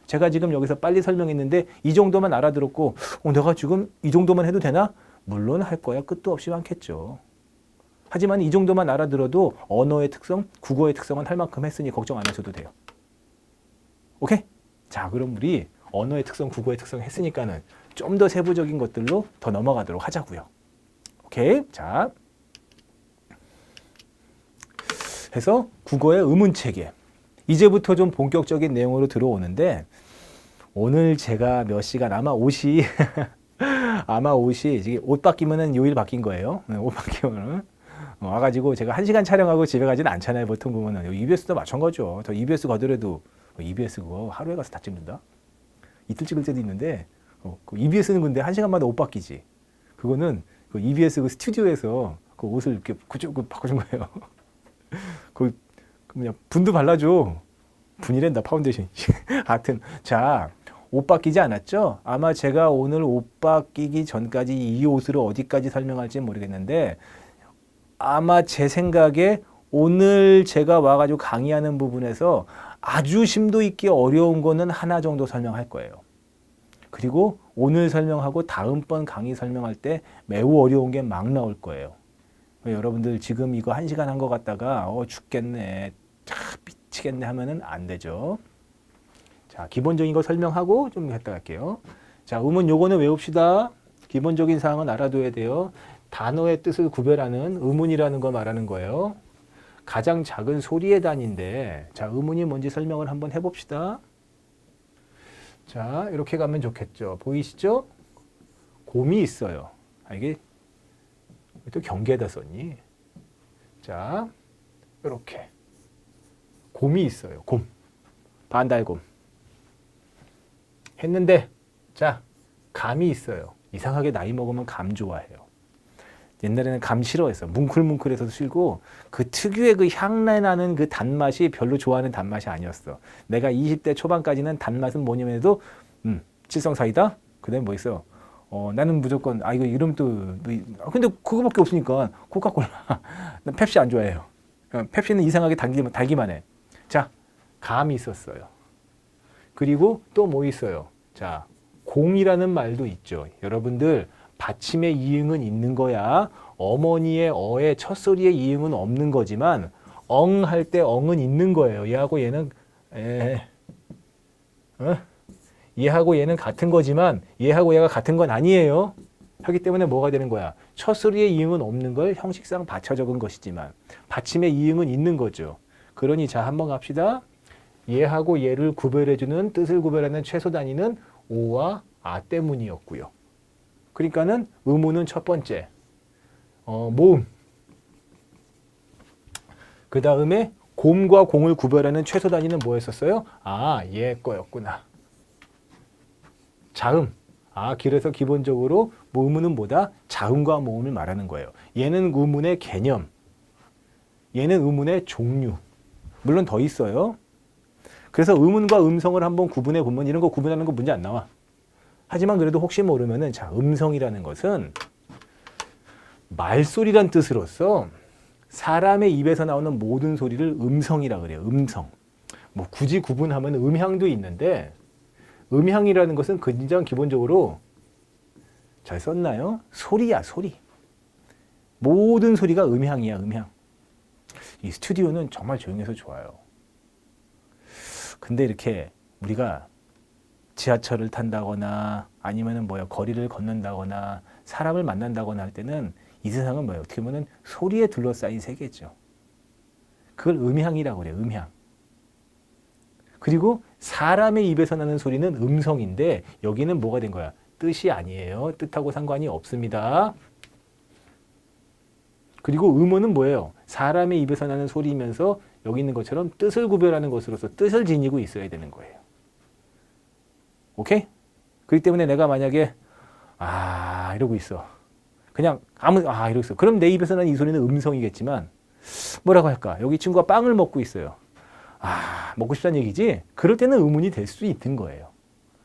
제가 지금 여기서 빨리 설명했는데 이 정도만 알아들었고 내가 지금 이 정도만 해도 되나? 물론 할 거야. 끝도 없이 많겠죠. 하지만 이 정도만 알아들어도 언어의 특성, 국어의 특성은 할 만큼 했으니 걱정 안 하셔도 돼요. 오케이? 자, 그럼 우리 언어의 특성, 국어의 특성 했으니까는 좀 더 세부적인 것들로 더 넘어가도록 하자고요. 오케이? 자, 해서 국어의 의문체계. 이제부터 좀 본격적인 내용으로 들어오는데 오늘 제가 몇 시간 아마 옷이 지금 옷 바뀌면은 요일 바뀐 거예요. 옷 바뀌면은 와가지고 제가 1시간 촬영하고 집에 가지는 않잖아요. 보통 보면은 EBS도 마찬가지죠. 저 EBS 가더라도 EBS 그거 하루에 가서 다 찍는다. 이틀 찍을 때도 있는데 그 EBS는 근데 1시간마다 옷 바뀌지. 그거는 그 EBS 그 스튜디오에서 그 옷을 이렇게 구쭉 바꿔준 거예요. 그 뭐냐 분도 발라줘. 분이란다 파운데이션. 하여튼 자. 옷 바뀌지 않았죠? 아마 제가 오늘 옷 바뀌기 전까지 이 옷을 어디까지 설명할지 모르겠는데 아마 제 생각에 오늘 제가 와가지고 강의하는 부분에서 아주 심도 있게 어려운 거는 하나 정도 설명할 거예요. 그리고 오늘 설명하고 다음번 강의 설명할 때 매우 어려운 게 막 나올 거예요. 여러분들 지금 이거 1시간 한 거 갖다가 죽겠네, 미치겠네 하면은 안 되죠. 자, 기본적인 거 설명하고 좀 했다 갈게요. 자, 의문 요거는 외웁시다. 기본적인 사항은 알아둬야 돼요. 단어의 뜻을 구별하는 의문이라는 거 말하는 거예요. 가장 작은 소리의 단위인데, 자, 의문이 뭔지 설명을 한번 해봅시다. 자, 이렇게 가면 좋겠죠. 보이시죠? 곰이 있어요. 이게 또 경계에다 썼니? 자, 이렇게 곰이 있어요. 곰, 반달곰. 했는데 자, 감이 있어요. 이상하게 나이 먹으면 감 좋아해요. 옛날에는 감 싫어했어. 뭉클뭉클해서 싫고 그 특유의 그 향내 나는 그 단맛이 별로 좋아하는 단맛이 아니었어. 내가 20대 초반까지는 단맛은 뭐냐면 해도 칠성사이다? 그 다음에 뭐 있어? 나는 무조건 이거 이름도 근데 그거밖에 없으니까 코카콜라. 난 펩시 안 좋아해요. 펩시는 이상하게 달기만 해. 자, 감이 있었어요. 그리고 또 뭐 있어요? 자, 공이라는 말도 있죠. 여러분들 받침의 이응은 있는 거야. 어머니의 어의 첫 소리의 이응은 없는 거지만 엉 할 때 엉은 있는 거예요. 얘하고 얘는 얘하고 얘는 같은 거지만 얘하고 얘가 같은 건 아니에요. 하기 때문에 뭐가 되는 거야? 첫 소리의 이응은 없는 걸 형식상 받쳐 적은 것이지만 받침의 이응은 있는 거죠. 그러니 자, 한번 갑시다. 얘하고 얘를 구별해주는 뜻을 구별하는 최소 단위는 오와 아 때문이었고요. 그러니까는 의문은 첫 번째 모음. 그 다음에 곰과 공을 구별하는 최소 단위는 뭐였었어요? 얘 거였구나. 자음. 그래서 기본적으로 의문은 뭐다? 자음과 모음을 말하는 거예요. 얘는 의문의 개념. 얘는 의문의 종류. 물론 더 있어요. 그래서 의문과 음성을 한번 구분해 보면 이런 거 구분하는 거 문제 안 나와. 하지만 그래도 혹시 모르면은 자, 음성이라는 것은 말소리란 뜻으로서 사람의 입에서 나오는 모든 소리를 음성이라 그래요. 음성. 뭐 굳이 구분하면 음향도 있는데 음향이라는 것은 그냥 기본적으로 잘 썼나요? 소리야, 소리. 모든 소리가 음향이야, 음향. 이 스튜디오는 정말 조용해서 좋아요. 근데 이렇게 우리가 지하철을 탄다거나 아니면은 거리를 걷는다거나 사람을 만난다거나 할 때는 이 세상은 어떻게 보면 소리에 둘러싸인 세계죠. 그걸 음향이라고 그래요, 음향. 그리고 사람의 입에서 나는 소리는 음성인데 여기는 뭐가 된 거야? 뜻이 아니에요. 뜻하고 상관이 없습니다. 그리고 음어는 뭐예요? 사람의 입에서 나는 소리이면서 여기 있는 것처럼 뜻을 구별하는 것으로서 뜻을 지니고 있어야 되는 거예요. 오케이? 그렇기 때문에 내가 만약에 이러고 있어. 그냥 이러고 있어. 그럼 내 입에서 나는 이 소리는 음성이겠지만 뭐라고 할까? 여기 친구가 빵을 먹고 있어요. 먹고 싶다는 얘기지? 그럴 때는 의문이 될 수 있는 거예요.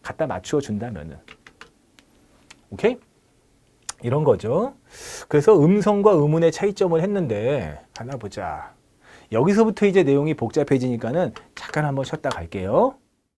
갖다 맞추어 준다면은. 오케이? 이런 거죠. 그래서 음성과 의문의 차이점을 했는데 하나 보자. 여기서부터 이제 내용이 복잡해지니까는 잠깐 한번 쉬었다 갈게요.